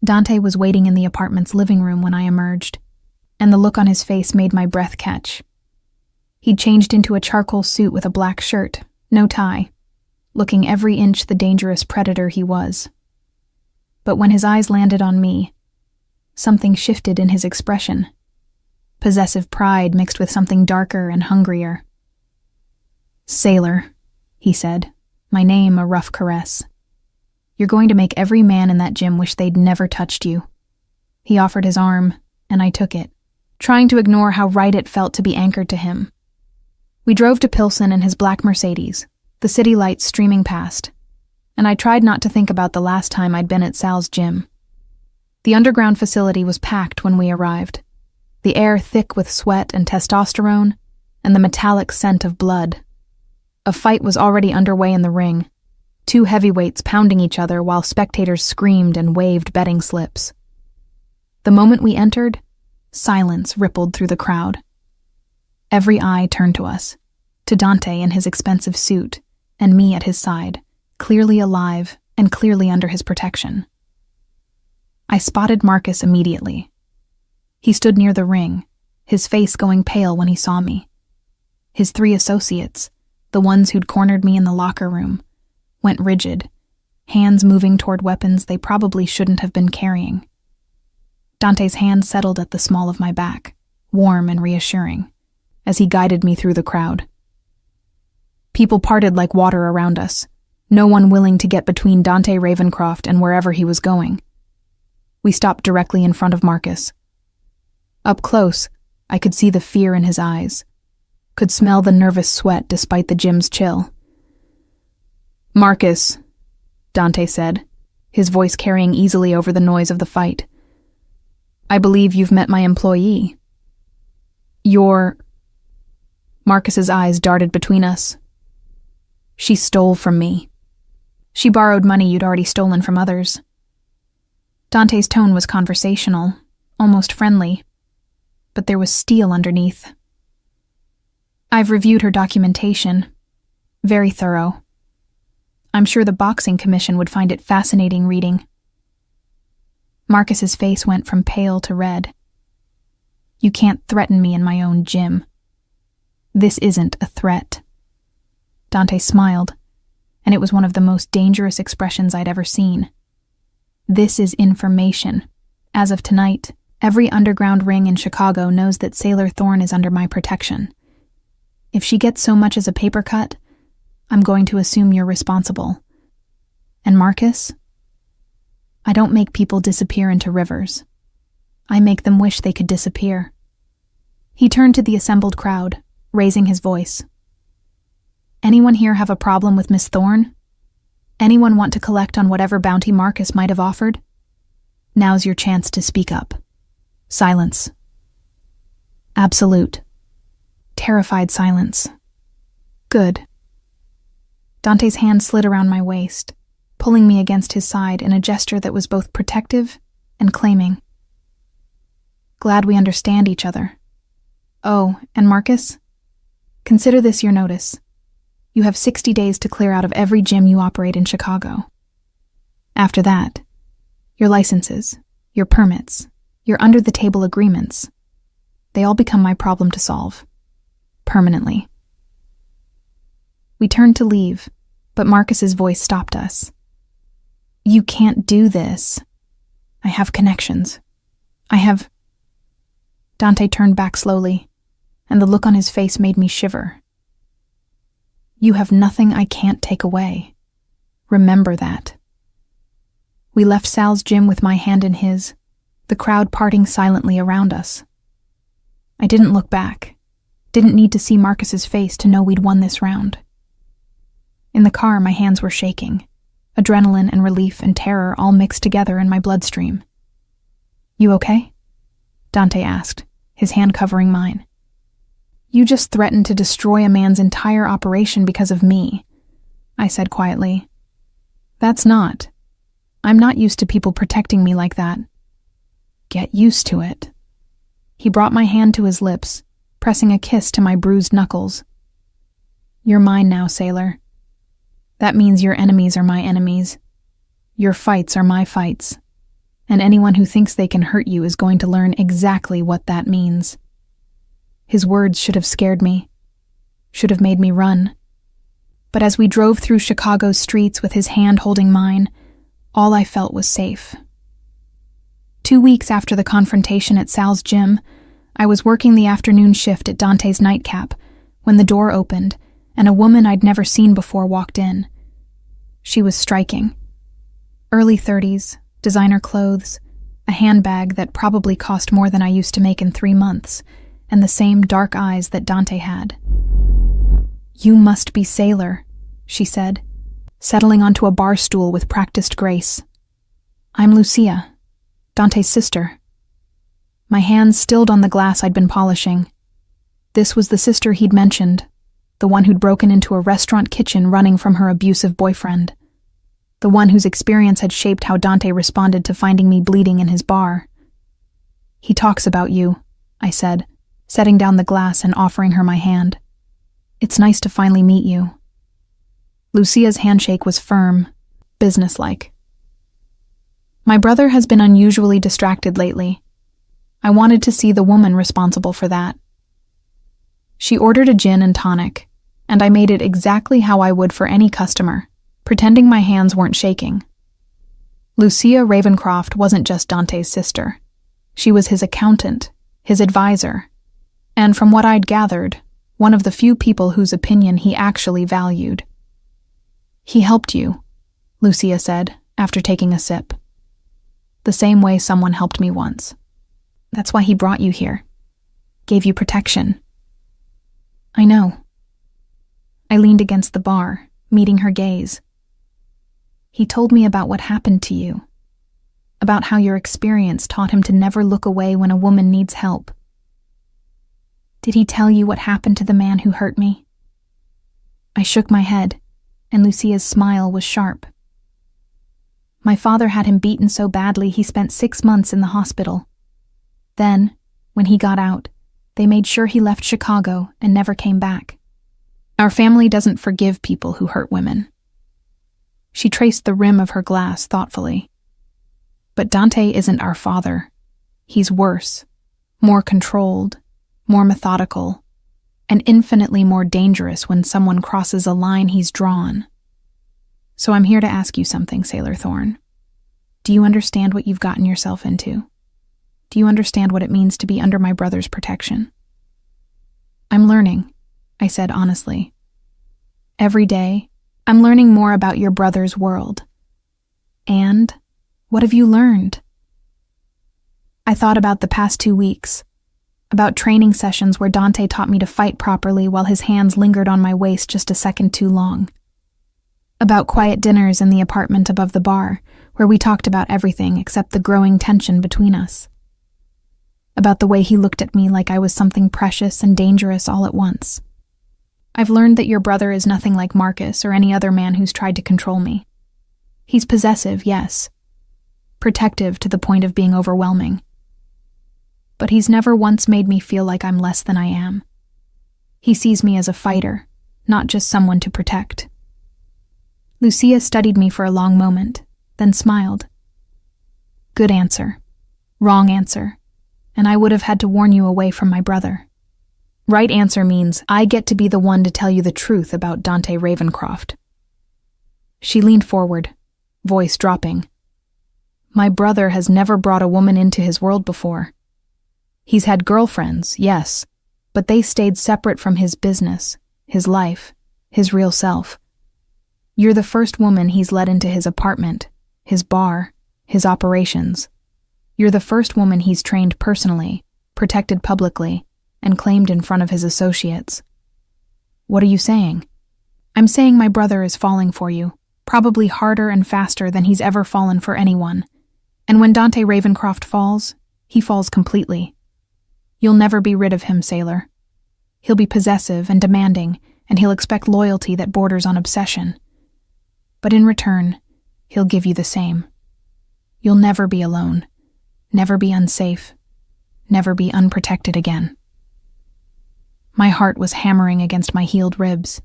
[SPEAKER 1] Dante was waiting in the apartment's living room when I emerged, and the look on his face made my breath catch. He'd changed into a charcoal suit with a black shirt, no tie, looking every inch the dangerous predator he was. But when his eyes landed on me, something shifted in his expression. Possessive pride mixed with something darker and hungrier. Sailor, he said, my name a rough caress. You're going to make every man in that gym wish they'd never touched you. He offered his arm, and I took it, trying to ignore how right it felt to be anchored to him. We drove to Pilsen in his black Mercedes, the city lights streaming past, and I tried not to think about the last time I'd been at Sal's gym. The underground facility was packed when we arrived, the air thick with sweat and testosterone, and the metallic scent of blood. A fight was already underway in the ring, 2 heavyweights pounding each other while spectators screamed and waved betting slips. The moment we entered, silence rippled through the crowd. Every eye turned to us, to Dante in his expensive suit, and me at his side, clearly alive and clearly under his protection. I spotted Marcus immediately. He stood near the ring, his face going pale when he saw me. His 3 associates, the ones who'd cornered me in the locker room, went rigid, hands moving toward weapons they probably shouldn't have been carrying. Dante's hand settled at the small of my back, warm and reassuring, as he guided me through the crowd. People parted like water around us, no one willing to get between Dante Ravencroft and wherever he was going. We stopped directly in front of Marcus. Up close, I could see the fear in his eyes, could smell the nervous sweat despite the gym's chill. Marcus, Dante said, his voice carrying easily over the noise of the fight. I believe you've met my employee. Marcus's eyes darted between us. She stole from me. She borrowed money you'd already stolen from others. Dante's tone was conversational, almost friendly, but there was steel underneath. I've reviewed her documentation. Very thorough. I'm sure the boxing commission would find it fascinating reading. Marcus's face went from pale to red. You can't threaten me in my own gym. This isn't a threat. Dante smiled, and it was one of the most dangerous expressions I'd ever seen. This is information. As of tonight, every underground ring in Chicago knows that Sailor Thorne is under my protection. If she gets so much as a paper cut, I'm going to assume you're responsible. And Marcus? I don't make people disappear into rivers. I make them wish they could disappear. He turned to the assembled crowd, raising his voice. Anyone here have a problem with Miss Thorne? Anyone want to collect on whatever bounty Marcus might have offered? Now's your chance to speak up. Silence. Absolute. Terrified silence. Good. Dante's hand slid around my waist, pulling me against his side in a gesture that was both protective and claiming. Glad we understand each other. Oh, and Marcus? Consider this your notice. You have 60 days to clear out of every gym you operate in Chicago. After that, your licenses, your permits, your under-the-table agreements, they all become my problem to solve. Permanently. We turned to leave, but Marcus's voice stopped us. You can't do this. I have connections. Dante turned back slowly, and the look on his face made me shiver. You have nothing I can't take away. Remember that. We left Sal's gym with my hand in his, the crowd parting silently around us. I didn't look back, didn't need to see Marcus's face to know we'd won this round. In the car, my hands were shaking, adrenaline and relief and terror all mixed together in my bloodstream. You okay? Dante asked, his hand covering mine. You just threatened to destroy a man's entire operation because of me, I said quietly. I'm not used to people protecting me like that. Get used to it. He brought my hand to his lips, pressing a kiss to my bruised knuckles. You're mine now, Sailor. That means your enemies are my enemies. Your fights are my fights. And anyone who thinks they can hurt you is going to learn exactly what that means. His words should have scared me, should have made me run. But as we drove through Chicago's streets with his hand holding mine, all I felt was safe. 2 weeks after the confrontation at Sal's gym, I was working the afternoon shift at Dante's nightcap when the door opened and a woman I'd never seen before walked in. She was striking. Early 30s, designer clothes, a handbag that probably cost more than I used to make in 3 months, and the same dark eyes that Dante had. You must be Sailor, she said, settling onto a bar stool with practiced grace. I'm Lucia, Dante's sister. My hands stilled on the glass I'd been polishing. This was the sister he'd mentioned, the one who'd broken into a restaurant kitchen running from her abusive boyfriend, the one whose experience had shaped how Dante responded to finding me bleeding in his bar. He talks about you, I said, setting down the glass and offering her my hand. It's nice to finally meet you. Lucia's handshake was firm, businesslike. My brother has been unusually distracted lately. I wanted to see the woman responsible for that. She ordered a gin and tonic, and I made it exactly how I would for any customer, pretending my hands weren't shaking. Lucia Ravencroft wasn't just Dante's sister. She was his accountant, his advisor, and from what I'd gathered, one of the few people whose opinion he actually valued. He helped you, Lucia said, after taking a sip. The same way someone helped me once. That's why he brought you here. Gave you protection. I know. I leaned against the bar, meeting her gaze. He told me about what happened to you, about how your experience taught him to never look away when a woman needs help. Did he tell you what happened to the man who hurt me? I shook my head, and Lucia's smile was sharp. My father had him beaten so badly he spent 6 months in the hospital. Then, when he got out, they made sure he left Chicago and never came back. Our family doesn't forgive people who hurt women. She traced the rim of her glass thoughtfully. But Dante isn't our father. He's worse, more controlled, more methodical, and infinitely more dangerous when someone crosses a line he's drawn. So I'm here to ask you something, Sailor Thorne. Do you understand what you've gotten yourself into? Do you understand what it means to be under my brother's protection? I'm learning, I said honestly. Every day, I'm learning more about your brother's world. And what have you learned? I thought about the past 2 weeks, about training sessions where Dante taught me to fight properly while his hands lingered on my waist just a second too long. About quiet dinners in the apartment above the bar, where we talked about everything except the growing tension between us. About the way he looked at me like I was something precious and dangerous all at once. I've learned that your brother is nothing like Marcus or any other man who's tried to control me. He's possessive, yes. Protective to the point of being overwhelming. But he's never once made me feel like I'm less than I am. He sees me as a fighter, not just someone to protect. Lucia studied me for a long moment, then smiled. Good answer. Wrong answer. And I would have had to warn you away from my brother. Right answer means I get to be the one to tell you the truth about Dante Ravencroft. She leaned forward, voice dropping. My brother has never brought a woman into his world before. He's had girlfriends, yes, but they stayed separate from his business, his life, his real self. You're the first woman he's let into his apartment, his bar, his operations. You're the first woman he's trained personally, protected publicly, and claimed in front of his associates. What are you saying? I'm saying my brother is falling for you, probably harder and faster than he's ever fallen for anyone. And when Dante Ravencroft falls, he falls completely. You'll never be rid of him, Sailor. He'll be possessive and demanding, and he'll expect loyalty that borders on obsession. But in return, he'll give you the same. You'll never be alone, never be unsafe, never be unprotected again. My heart was hammering against my healed ribs.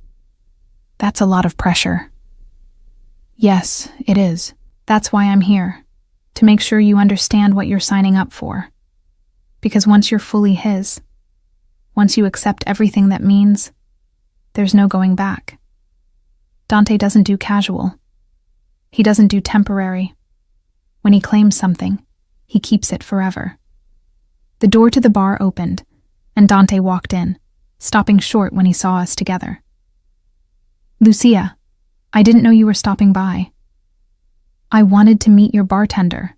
[SPEAKER 1] That's a lot of pressure. Yes, it is. That's why I'm here, to make sure you understand what you're signing up for. Because once you're fully his, once you accept everything that means, there's no going back. Dante doesn't do casual. He doesn't do temporary. When he claims something, he keeps it forever. The door to the bar opened, and Dante walked in, stopping short when he saw us together. Lucia, I didn't know you were stopping by. I wanted to meet your bartender,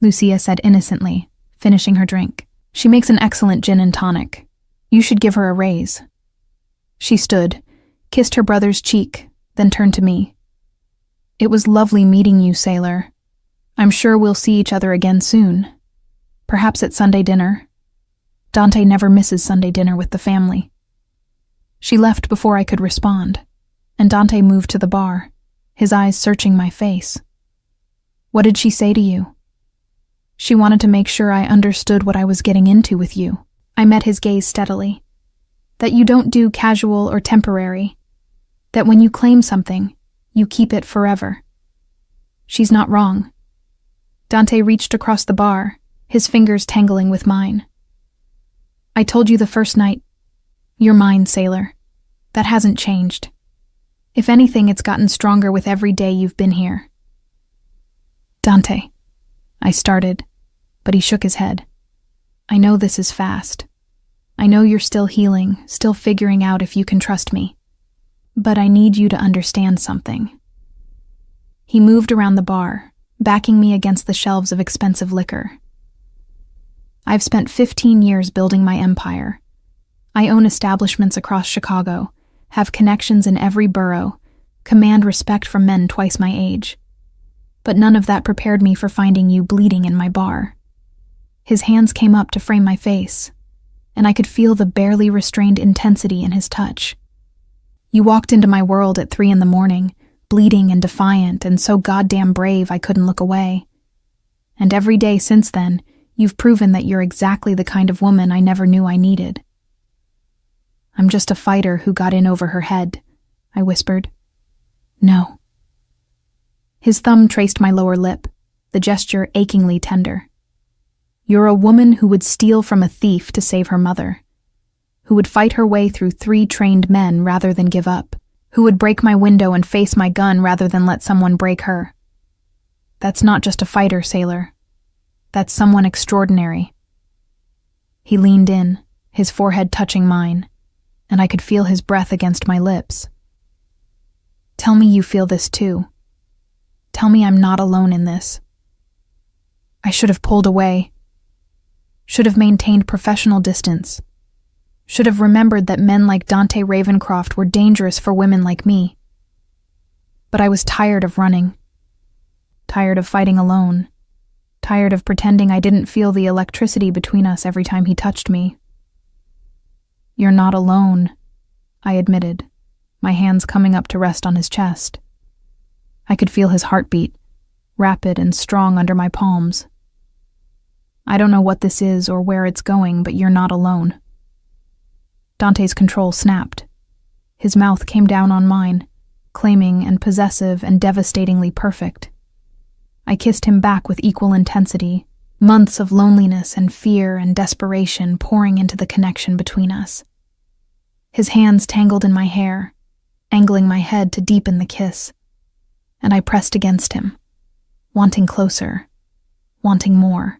[SPEAKER 1] Lucia said innocently, finishing her drink. She makes an excellent gin and tonic. You should give her a raise. She stood, kissed her brother's cheek, then turned to me. It was lovely meeting you, Sailor. I'm sure we'll see each other again soon. Perhaps at Sunday dinner. Dante never misses Sunday dinner with the family. She left before I could respond, and Dante moved to the bar, his eyes searching my face. What did she say to you? She wanted to make sure I understood what I was getting into with you. I met his gaze steadily. That you don't do casual or temporary. That when you claim something, you keep it forever. She's not wrong. Dante reached across the bar, his fingers tangling with mine. I told you the first night, you're mine, Sailor. That hasn't changed. If anything, it's gotten stronger with every day you've been here. Dante, I started, but he shook his head. I know this is fast. I know you're still healing, still figuring out if you can trust me. But I need you to understand something. He moved around the bar, backing me against the shelves of expensive liquor. I've spent 15 years building my empire. I own establishments across Chicago, have connections in every borough, command respect from men twice my age. But none of that prepared me for finding you bleeding in my bar. His hands came up to frame my face, and I could feel the barely restrained intensity in his touch. You walked into my world at 3 a.m, bleeding and defiant and so goddamn brave I couldn't look away. And every day since then, you've proven that you're exactly the kind of woman I never knew I needed. I'm just a fighter who got in over her head, I whispered. No. His thumb traced my lower lip, the gesture achingly tender. You're a woman who would steal from a thief to save her mother, who would fight her way through 3 trained men rather than give up, who would break my window and face my gun rather than let someone break her. That's not just a fighter, sailor. That's someone extraordinary. He leaned in, his forehead touching mine, and I could feel his breath against my lips. Tell me you feel this too. Tell me I'm not alone in this. I should have pulled away, should have maintained professional distance, should have remembered that men like Dante Ravencroft were dangerous for women like me. But I was tired of running, tired of fighting alone, tired of pretending I didn't feel the electricity between us every time he touched me. You're not alone, I admitted, my hands coming up to rest on his chest. I could feel his heartbeat, rapid and strong under my palms. I don't know what this is or where it's going, but you're not alone. Dante's control snapped. His mouth came down on mine, claiming and possessive and devastatingly perfect. I kissed him back with equal intensity, months of loneliness and fear and desperation pouring into the connection between us. His hands tangled in my hair, angling my head to deepen the kiss, and I pressed against him, wanting closer, wanting more.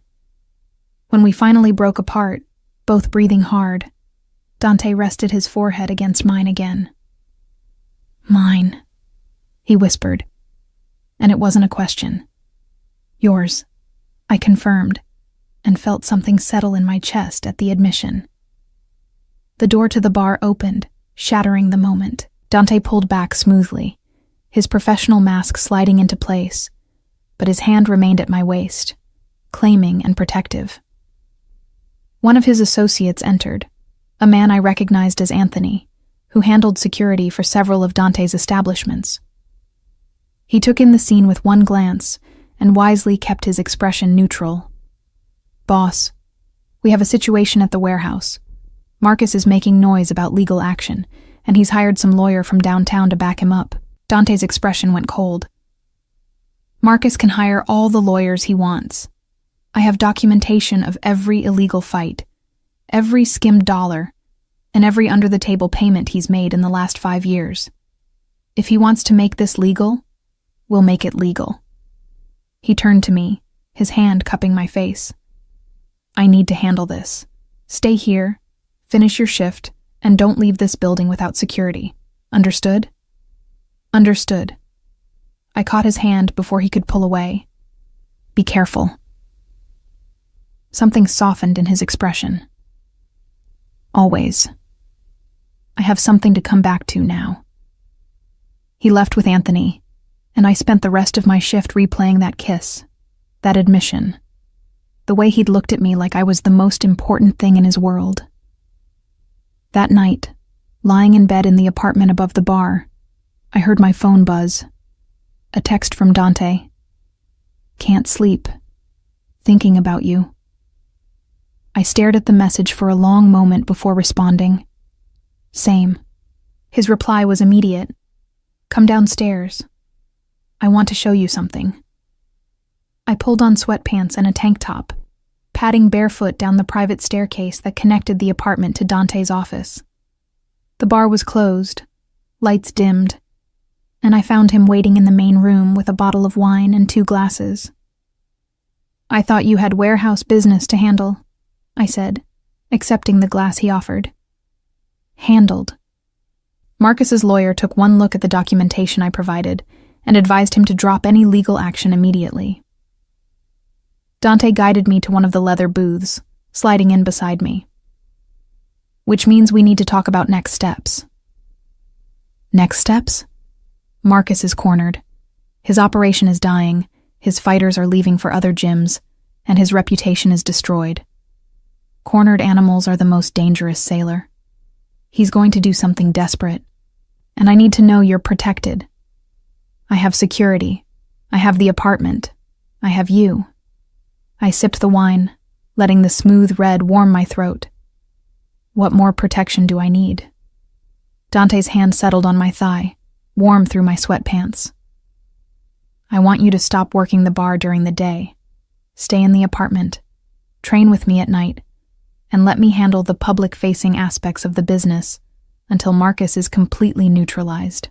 [SPEAKER 1] When we finally broke apart, both breathing hard, Dante rested his forehead against mine again. Mine, he whispered, and it wasn't a question. Yours, I confirmed, and felt something settle in my chest at the admission. The door to the bar opened, shattering the moment. Dante pulled back smoothly, his professional mask sliding into place, but his hand remained at my waist, claiming and protective. One of his associates entered, a man I recognized as Anthony, who handled security for several of Dante's establishments. He took in the scene with one glance and wisely kept his expression neutral. Boss, we have a situation at the warehouse. Marcus is making noise about legal action, and he's hired some lawyer from downtown to back him up. Dante's expression went cold. Marcus can hire all the lawyers he wants. I have documentation of every illegal fight, every skimmed dollar, and every under-the-table payment he's made in the last 5 years. If he wants to make this legal, we'll make it legal. He turned to me, his hand cupping my face. I need to handle this. Stay here, finish your shift, and don't leave this building without security. Understood? Understood. I caught his hand before he could pull away. Be careful. Something softened in his expression. Always. I have something to come back to now. He left with Anthony, and I spent the rest of my shift replaying that kiss, that admission, the way he'd looked at me like I was the most important thing in his world. That night, lying in bed in the apartment above the bar, I heard my phone buzz. A text from Dante. Can't sleep. Thinking about you. I stared at the message for a long moment before responding. Same. His reply was immediate. Come downstairs. I want to show you something. I pulled on sweatpants and a tank top, padding barefoot down the private staircase that connected the apartment to Dante's office. The bar was closed, lights dimmed, and I found him waiting in the main room with a bottle of wine and 2 glasses. I thought you had warehouse business to handle, I said, accepting the glass he offered. Handled. Marcus's lawyer took one look at the documentation I provided and advised him to drop any legal action immediately. Dante guided me to one of the leather booths, sliding in beside me. Which means we need to talk about next steps. Next steps? Marcus is cornered. His operation is dying, his fighters are leaving for other gyms, and his reputation is destroyed. Cornered animals are the most dangerous, sailor. He's going to do something desperate, and I need to know you're protected. I have security. I have the apartment. I have you. I sipped the wine, letting the smooth red warm my throat. What more protection do I need? Dante's hand settled on my thigh, warm through my sweatpants. I want you to stop working the bar during the day. Stay in the apartment. Train with me at night. And let me handle the public-facing aspects of the business until Marcus is completely neutralized.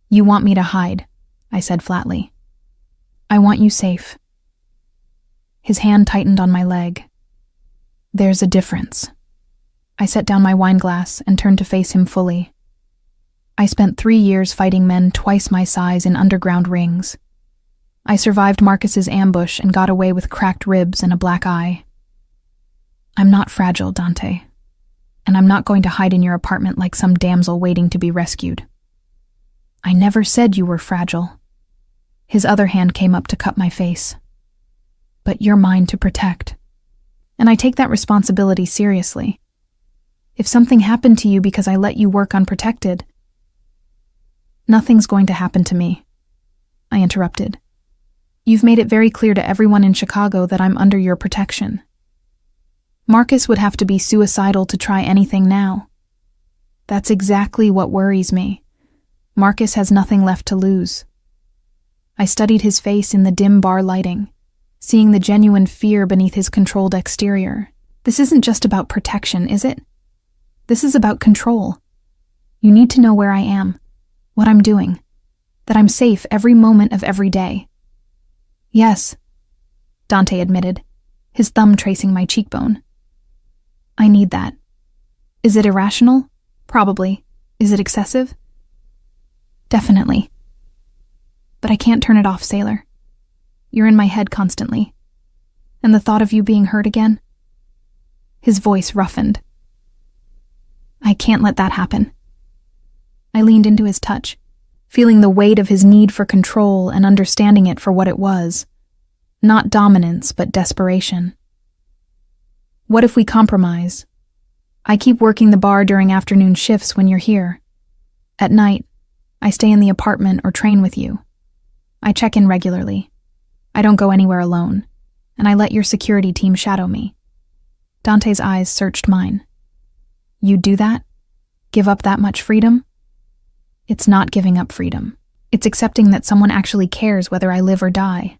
[SPEAKER 1] You want me to hide, I said flatly. I want you safe. His hand tightened on my leg. There's a difference. I set down my wine glass and turned to face him fully. I spent 3 years fighting men twice my size in underground rings. I survived Marcus's ambush and got away with cracked ribs and a black eye. I'm not fragile, Dante, and I'm not going to hide in your apartment like some damsel waiting to be rescued. I never said you were fragile. His other hand came up to cup my face. But you're mine to protect. And I take that responsibility seriously. If something happened to you because I let you work unprotected, nothing's going to happen to me, I interrupted. You've made it very clear to everyone in Chicago that I'm under your protection. Marcus would have to be suicidal to try anything now. That's exactly what worries me. Marcus has nothing left to lose. I studied his face in the dim bar lighting, seeing the genuine fear beneath his controlled exterior. This isn't just about protection, is it? This is about control. You need to know where I am, what I'm doing, that I'm safe every moment of every day. Yes, Dante admitted, his thumb tracing my cheekbone. I need that. Is it irrational? Probably. Is it excessive? Definitely. But I can't turn it off, Sailor. You're in my head constantly. And the thought of you being hurt again? His voice roughened. I can't let that happen. I leaned into his touch, feeling the weight of his need for control and understanding it for what it was. Not dominance, but desperation. What if we compromise? I keep working the bar during afternoon shifts when you're here. At night, I stay in the apartment or train with you. I check in regularly. I don't go anywhere alone, and I let your security team shadow me. Dante's eyes searched mine. You'd do that? Give up that much freedom? It's not giving up freedom. It's accepting that someone actually cares whether I live or die.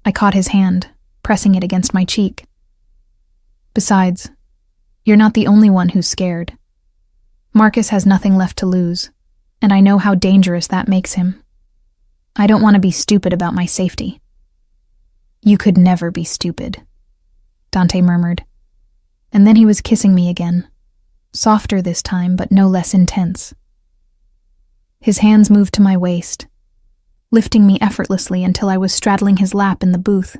[SPEAKER 1] I caught his hand, pressing it against my cheek. Besides, you're not the only one who's scared. Marcus has nothing left to lose, and I know how dangerous that makes him. I don't want to be stupid about my safety. You could never be stupid, Dante murmured. And then he was kissing me again, softer this time, but no less intense. His hands moved to my waist, lifting me effortlessly until I was straddling his lap in the booth,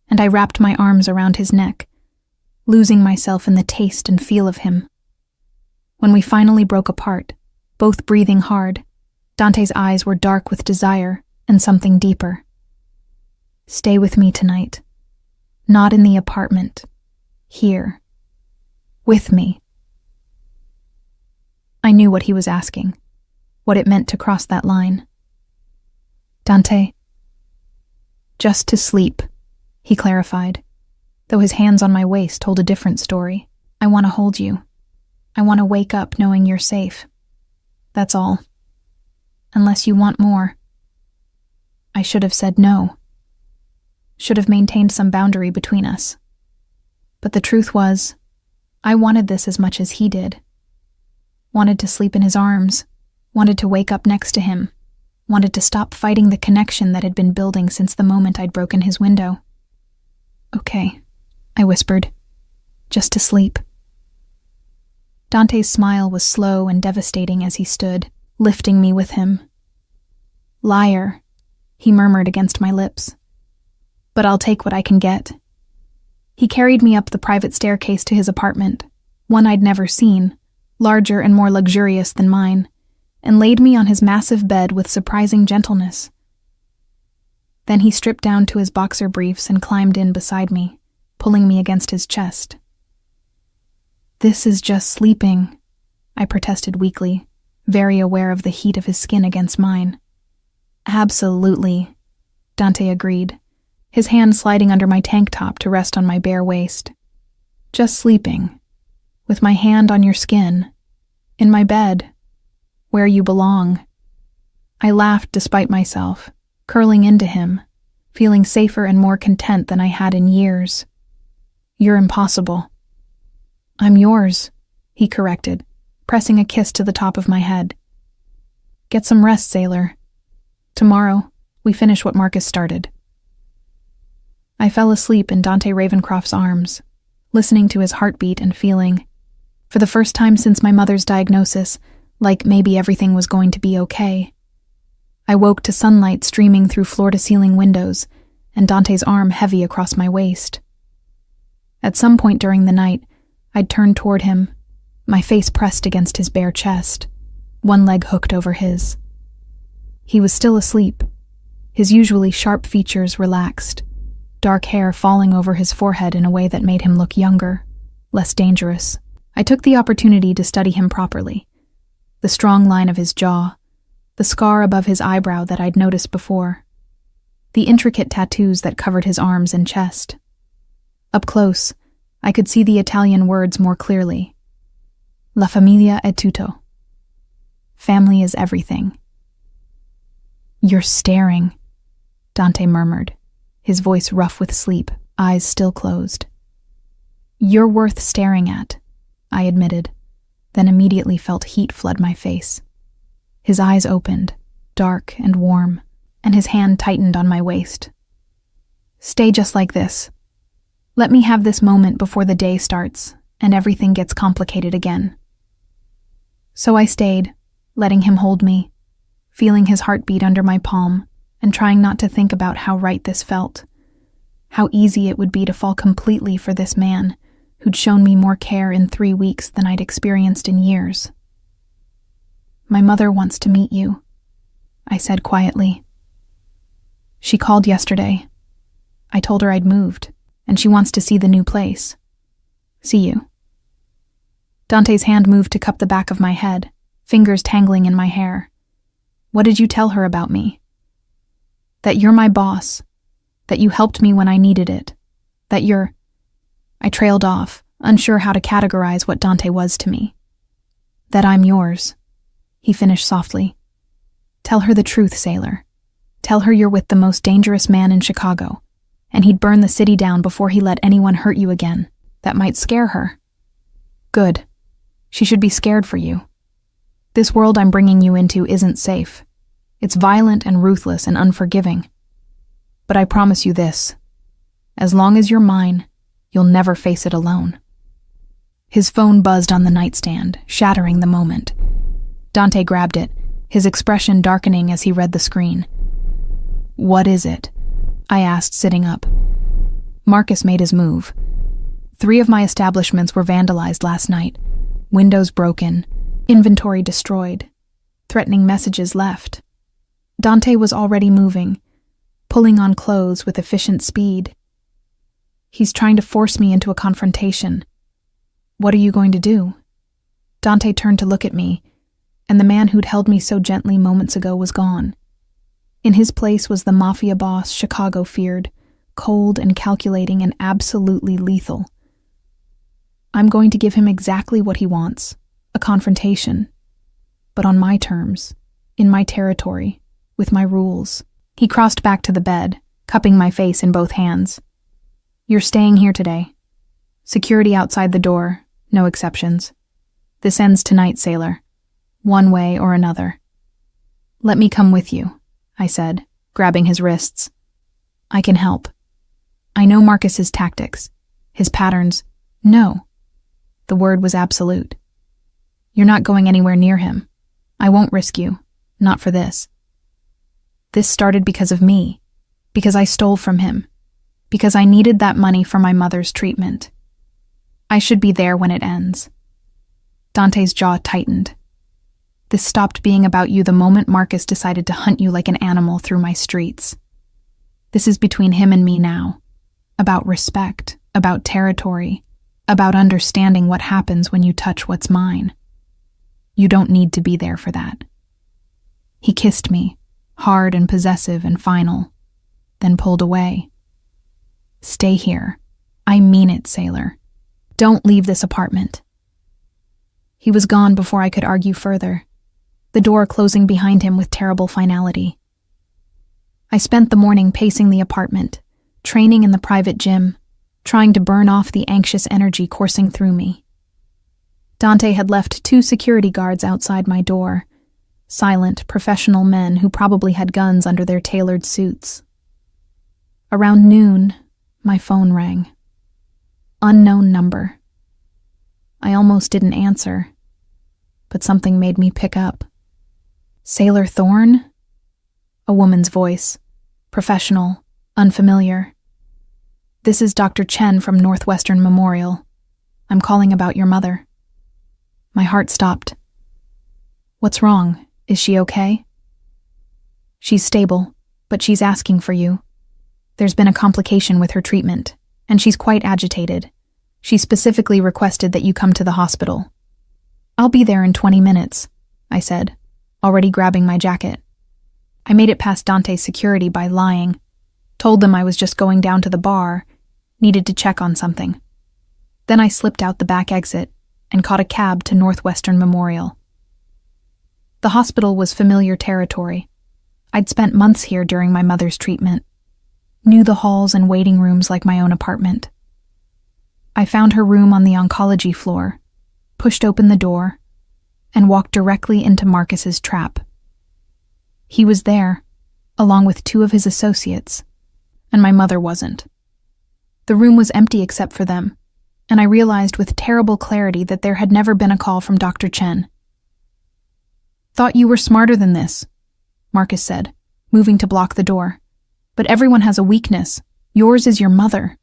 [SPEAKER 1] and I wrapped my arms around his neck, losing myself in the taste and feel of him. When we finally broke apart, both breathing hard, Dante's eyes were dark with desire and something deeper. Stay with me tonight. Not in the apartment. Here. With me. I knew what he was asking, what it meant to cross that line. Dante. Just to sleep, he clarified, though his hands on my waist told a different story. I want to hold you. I want to wake up knowing you're safe. That's all. Unless you want more. I should have said no. Should have maintained some boundary between us. But the truth was, I wanted this as much as he did. Wanted to sleep in his arms, wanted to wake up next to him, wanted to stop fighting the connection that had been building since the moment I'd broken his window. Okay, I whispered, just to sleep. Dante's smile was slow and devastating as he stood, lifting me with him. Liar, he murmured against my lips. But I'll take what I can get. He carried me up the private staircase to his apartment, one I'd never seen, larger and more luxurious than mine, and laid me on his massive bed with surprising gentleness. Then he stripped down to his boxer briefs and climbed in beside me, pulling me against his chest. This is just sleeping, I protested weakly, very aware of the heat of his skin against mine. "Absolutely," Dante agreed, his hand sliding under my tank top to rest on my bare waist. "Just sleeping, with my hand on your skin, in my bed, where you belong." I laughed despite myself, curling into him, feeling safer and more content than I had in years. "You're impossible." "I'm yours," he corrected, pressing a kiss to the top of my head. "Get some rest, sailor. Tomorrow, we finish what Marcus started." I fell asleep in Dante Ravencroft's arms, listening to his heartbeat and feeling, for the first time since my mother's diagnosis, like maybe everything was going to be okay. I woke to sunlight streaming through floor-to-ceiling windows and Dante's arm heavy across my waist. At some point during the night, I'd turned toward him, my face pressed against his bare chest, one leg hooked over his. He was still asleep, his usually sharp features relaxed, dark hair falling over his forehead in a way that made him look younger, less dangerous. I took the opportunity to study him properly. The strong line of his jaw, the scar above his eyebrow that I'd noticed before, the intricate tattoos that covered his arms and chest. Up close, I could see the Italian words more clearly. La familia è tutto. Family is everything. "You're staring," Dante murmured, his voice rough with sleep, eyes still closed. "You're worth staring at," I admitted, then immediately felt heat flood my face. His eyes opened, dark and warm, and his hand tightened on my waist. "Stay just like this. Let me have this moment before the day starts and everything gets complicated again." So I stayed, letting him hold me, feeling his heartbeat under my palm and trying not to think about how right this felt, how easy it would be to fall completely for this man who'd shown me more care in 3 weeks than I'd experienced in years. "My mother wants to meet you," I said quietly. "She called yesterday. I told her I'd moved, and she wants to see the new place. See you." Dante's hand moved to cup the back of my head, fingers tangling in my hair. "What did you tell her about me?" "That you're my boss, that you helped me when I needed it, that you're—" I trailed off, unsure how to categorize what Dante was to me. "That I'm yours," he finished softly. "Tell her the truth, sailor. Tell her you're with the most dangerous man in Chicago, and he'd burn the city down before he let anyone hurt you again. That might scare her." "Good. She should be scared for you. This world I'm bringing you into isn't safe. It's violent and ruthless and unforgiving. But I promise you this. As long as you're mine, you'll never face it alone." His phone buzzed on the nightstand, shattering the moment. Dante grabbed it, his expression darkening as he read the screen. "What is it?" I asked, sitting up. Marcus made his move. 3 of my establishments were vandalized last night. Windows broken, inventory destroyed, threatening messages left. Dante was already moving, pulling on clothes with efficient speed. "He's trying to force me into a confrontation. What are you going to do?" Dante turned to look at me, and the man who'd held me so gently moments ago was gone. In his place was the mafia boss Chicago feared, cold and calculating and absolutely lethal. "I'm going to give him exactly what he wants, a confrontation. But on my terms, in my territory, with my rules." He crossed back to the bed, cupping my face in both hands. "You're staying here today. Security outside the door, no exceptions. This ends tonight, sailor. One way or another." "Let me come with you," I said, grabbing his wrists. "I can help. I know Marcus's tactics, his patterns." "No." The word was absolute. "You're not going anywhere near him. I won't risk you. Not for this. This started because of me, because I stole from him, because I needed that money for my mother's treatment. I should be there when it ends." Dante's jaw tightened. "This stopped being about you the moment Marcus decided to hunt you like an animal through my streets. This is between him and me now, about respect, about territory, about understanding what happens when you touch what's mine." You don't need to be there for that." He kissed me, hard and possessive and final, then pulled away. "Stay here. I mean it, sailor. Don't leave this apartment." He was gone before I could argue further, the door closing behind him with terrible finality. I spent the morning pacing the apartment, training in the private gym, trying to burn off the anxious energy coursing through me. Dante had left 2 security guards outside my door, silent, professional men who probably had guns under their tailored suits. Around noon, my phone rang. Unknown number. I almost didn't answer, but something made me pick up. "Sailor Thorne?" A woman's voice, professional, unfamiliar. "This is Dr. Chen from Northwestern Memorial. I'm calling about your mother." My heart stopped. "What's wrong? Is she okay?" "She's stable, but she's asking for you. There's been a complication with her treatment, and she's quite agitated. She specifically requested that you come to the hospital." "I'll be there in 20 minutes, I said, already grabbing my jacket. I made it past Dante's security by lying, told them I was just going down to the bar, needed to check on something. Then I slipped out the back exit and caught a cab to Northwestern Memorial. The hospital was familiar territory. I'd spent months here during my mother's treatment, knew the halls and waiting rooms like my own apartment. I found her room on the oncology floor, pushed open the door, and walked directly into Marcus's trap. He was there, along with 2 of his associates, and my mother wasn't. The room was empty except for them, and I realized with terrible clarity that there had never been a call from Dr. Chen. "Thought you were smarter than this," Marcus said, moving to block the door. "But everyone has a weakness. Yours is your mother."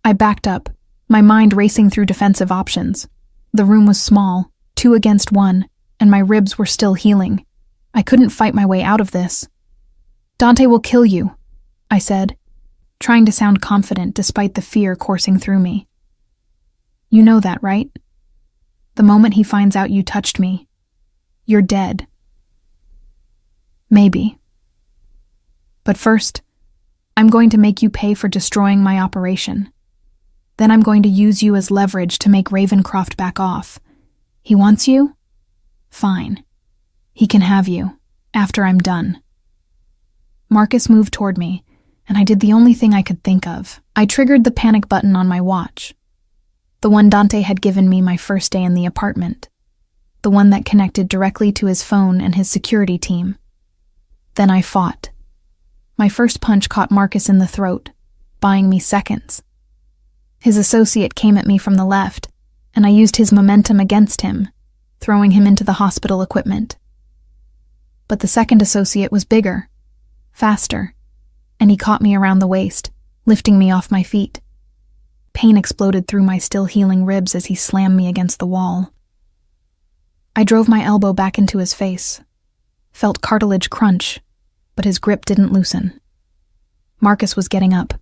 [SPEAKER 1] I backed up, my mind racing through defensive options. The room was small, 2 against 1, and my ribs were still healing. I couldn't fight my way out of this. "Dante will kill you," I said, trying to sound confident despite the fear coursing through me. "You know that, right? The moment he finds out you touched me, you're dead." "Maybe. But first, I'm going to make you pay for destroying my operation. Then I'm going to use you as leverage to make Ravencroft back off. He wants you? Fine. He can have you, after I'm done." Marcus moved toward me, and I did the only thing I could think of. I triggered the panic button on my watch. The one Dante had given me my first day in the apartment. The one that connected directly to his phone and his security team. Then I fought. My first punch caught Marcus in the throat, buying me seconds. His associate came at me from the left, and I used his momentum against him, throwing him into the hospital equipment. But the second associate was bigger, faster, and he caught me around the waist, lifting me off my feet. Pain exploded through my still healing ribs as he slammed me against the wall. I drove my elbow back into his face, felt cartilage crunch, but his grip didn't loosen. Marcus was getting up,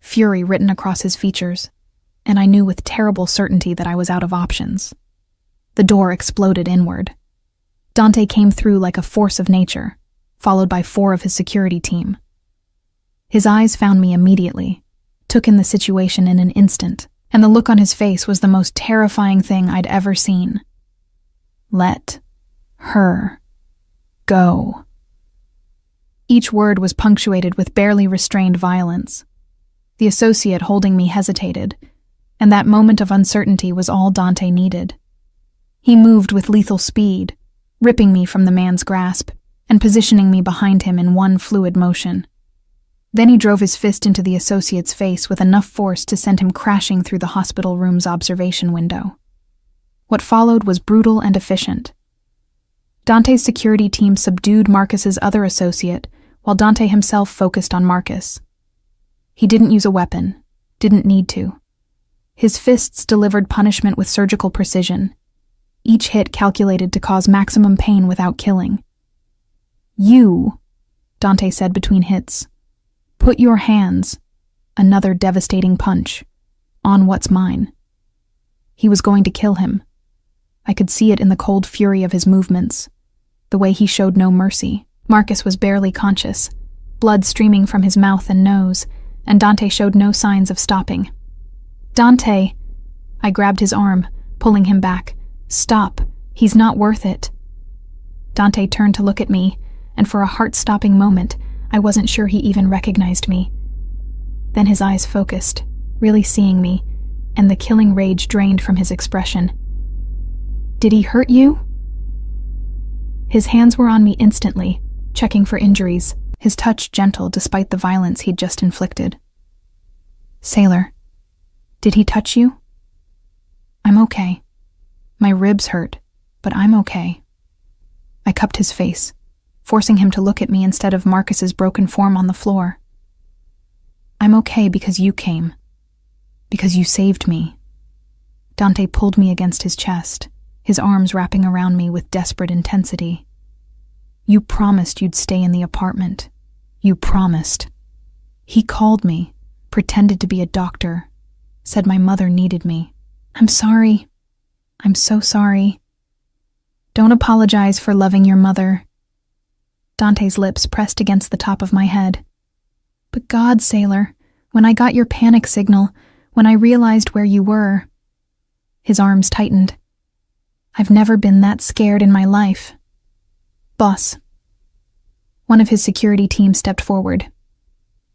[SPEAKER 1] fury written across his features, and I knew with terrible certainty that I was out of options. The door exploded inward. Dante came through like a force of nature, followed by 4 of his security team. His eyes found me immediately, took in the situation in an instant, and the look on his face was the most terrifying thing I'd ever seen. "Let her go." Each word was punctuated with barely restrained violence. The associate holding me hesitated, and that moment of uncertainty was all Dante needed. He moved with lethal speed, ripping me from the man's grasp and positioning me behind him in one fluid motion. Then he drove his fist into the associate's face with enough force to send him crashing through the hospital room's observation window. What followed was brutal and efficient. Dante's security team subdued Marcus's other associate, while Dante himself focused on Marcus. He didn't use a weapon, didn't need to. His fists delivered punishment with surgical precision, each hit calculated to cause maximum pain without killing. "You," Dante said between hits, "put your hands," another devastating punch, "on what's mine." He was going to kill him. I could see it in the cold fury of his movements, the way he showed no mercy. Marcus was barely conscious, blood streaming from his mouth and nose, and Dante showed no signs of stopping. "Dante!" I grabbed his arm, pulling him back. "Stop. He's not worth it." Dante turned to look at me, and for a heart-stopping moment, I wasn't sure he even recognized me. Then his eyes focused, really seeing me, and the killing rage drained from his expression. "Did he hurt you?" His hands were on me instantly, checking for injuries, his touch gentle despite the violence he'd just inflicted. "Sailor, did he touch you?" "I'm okay. My ribs hurt, but I'm okay." I cupped his face, forcing him to look at me instead of Marcus's broken form on the floor. "I'm okay because you came. Because you saved me." Dante pulled me against his chest, his arms wrapping around me with desperate intensity. "You promised you'd stay in the apartment. You promised." He called me, pretended to be a doctor, said my mother needed me. "I'm sorry. I'm so sorry." "Don't apologize for loving your mother." Dante's lips pressed against the top of my head. "But God, Sailor, when I got your panic signal, when I realized where you were..." His arms tightened. "I've never been that scared in my life." "Boss." One of his security team stepped forward.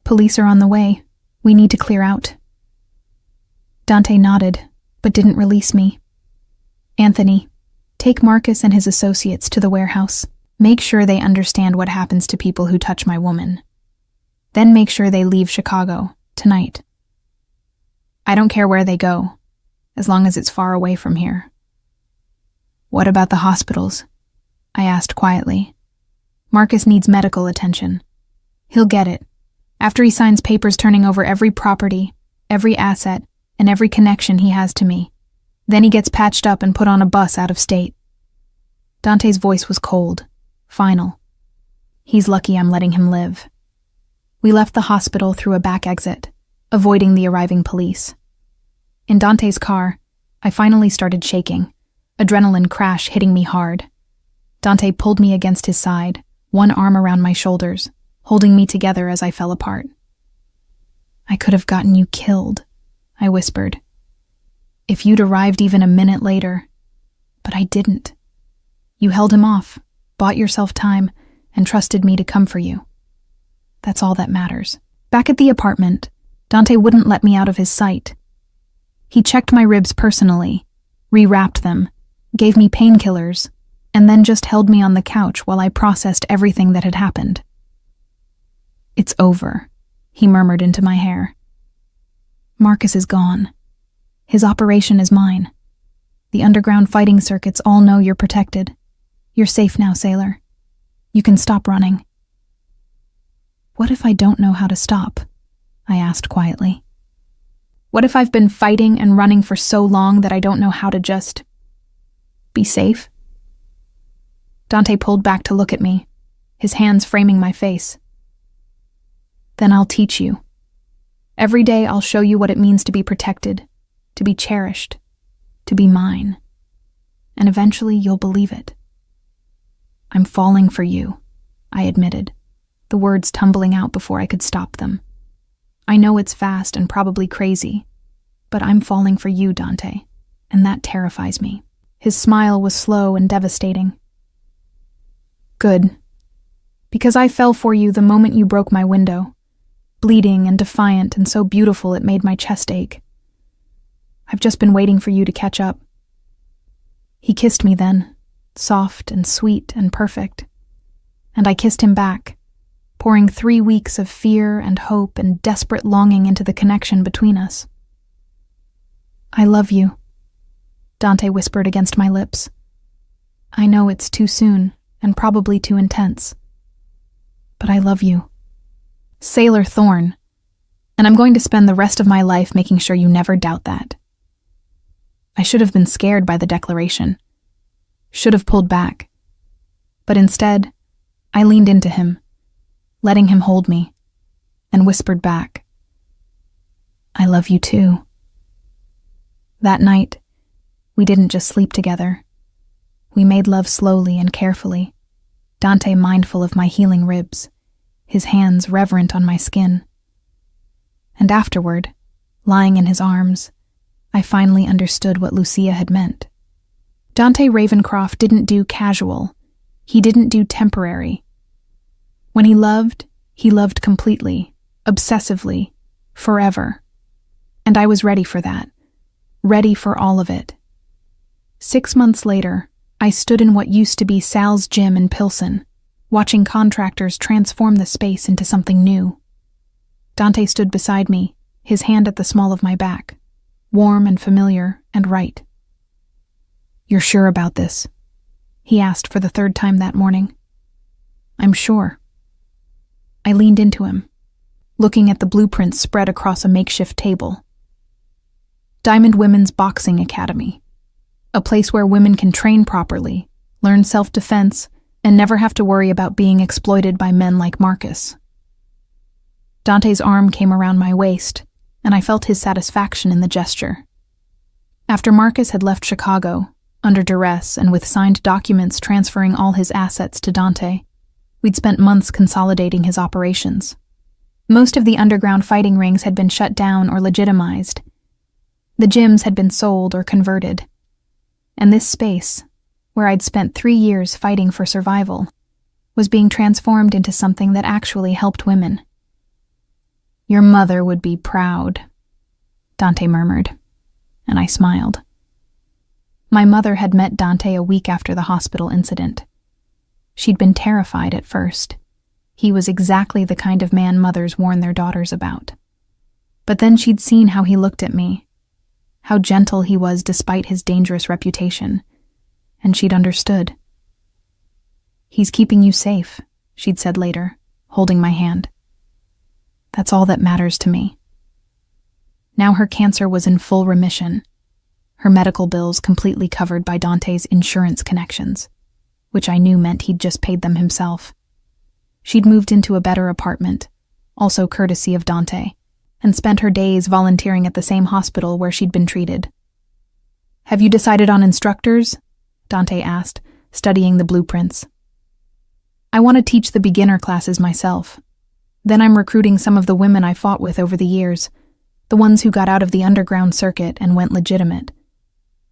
[SPEAKER 1] "Police are on the way. We need to clear out." Dante nodded, but didn't release me. "Anthony, take Marcus and his associates to the warehouse. Make sure they understand what happens to people who touch my woman. Then make sure they leave Chicago, tonight. I don't care where they go, as long as it's far away from here." "What about the hospitals?" I asked quietly. "Marcus needs medical attention. He'll get it, after he signs papers turning over every property, every asset, and every connection he has to me. Then he gets patched up and put on a bus out of state." Dante's voice was cold, final. He's lucky I'm letting him live. We left the hospital through a back exit, avoiding the arriving police. In Dante's car, I finally started shaking, adrenaline crash hitting me hard. Dante pulled me against his side, one arm around my shoulders, holding me together as I fell apart. "I could have gotten you killed," I whispered. "If you'd arrived even a minute later. But I didn't. You held him off, bought yourself time, and trusted me to come for you. That's all that matters." Back at the apartment, Dante wouldn't let me out of his sight. He checked my ribs personally, rewrapped them, gave me painkillers, and then just held me on the couch while I processed everything that had happened. "It's over," he murmured into my hair. "Marcus is gone. His operation is mine. The underground fighting circuits all know you're protected. You're safe now, Sailor. You can stop running." "What if I don't know how to stop?" I asked quietly. "What if I've been fighting and running for so long that I don't know how to just be safe?" Dante pulled back to look at me, his hands framing my face. "Then I'll teach you. Every day I'll show you what it means to be protected, to be cherished, to be mine. And eventually you'll believe it." "I'm falling for you," I admitted, the words tumbling out before I could stop them. "I know it's fast and probably crazy, but I'm falling for you, Dante, and that terrifies me." His smile was slow and devastating. "Good. Because I fell for you the moment you broke my window, bleeding and defiant and so beautiful it made my chest ache. I've just been waiting for you to catch up." He kissed me then, soft and sweet and perfect, and I kissed him back, pouring 3 weeks of fear and hope and desperate longing into the connection between us. "I love you," Dante whispered against my lips. "I know it's too soon and probably too intense, but I love you. Sailor Thorne, and I'm going to spend the rest of my life making sure you never doubt that." I should have been scared by the declaration, should have pulled back, but instead, I leaned into him, letting him hold me, and whispered back, "I love you too." That night, we didn't just sleep together, We made love slowly and carefully, Dante mindful of my healing ribs, his hands reverent on my skin. And afterward, lying in his arms, I finally understood what Lucia had meant. Dante Ravencroft didn't do casual. He didn't do temporary. When he loved completely, obsessively, forever. And I was ready for that. Ready for all of it. 6 months later, I stood in what used to be Sal's gym in Pilsen, watching contractors transform the space into something new. Dante stood beside me, his hand at the small of my back, warm and familiar and right. "You're sure about this?" he asked for the 3rd time that morning. "I'm sure." I leaned into him, looking at the blueprints spread across a makeshift table. Diamond Women's Boxing Academy, a place where women can train properly, learn self-defense, and never have to worry about being exploited by men like Marcus. Dante's arm came around my waist, and I felt his satisfaction in the gesture. After Marcus had left Chicago, under duress and with signed documents transferring all his assets to Dante, we'd spent months consolidating his operations. Most of the underground fighting rings had been shut down or legitimized. The gyms had been sold or converted. And this space, where I'd spent 3 years fighting for survival, was being transformed into something that actually helped women. "Your mother would be proud," Dante murmured, and I smiled. My mother had met Dante a week after the hospital incident. She'd been terrified at first. He was exactly the kind of man mothers warn their daughters about. But then she'd seen how he looked at me, how gentle he was despite his dangerous reputation, and she'd understood. "He's keeping you safe," she'd said later, holding my hand. "That's all that matters to me." Now her cancer was in full remission, her medical bills completely covered by Dante's insurance connections, which I knew meant he'd just paid them himself. She'd moved into a better apartment, also courtesy of Dante, and spent her days volunteering at the same hospital where she'd been treated. "Have you decided on instructors?" Dante asked, studying the blueprints. "I want to teach the beginner classes myself. Then I'm recruiting some of the women I fought with over the years, the ones who got out of the underground circuit and went legitimate.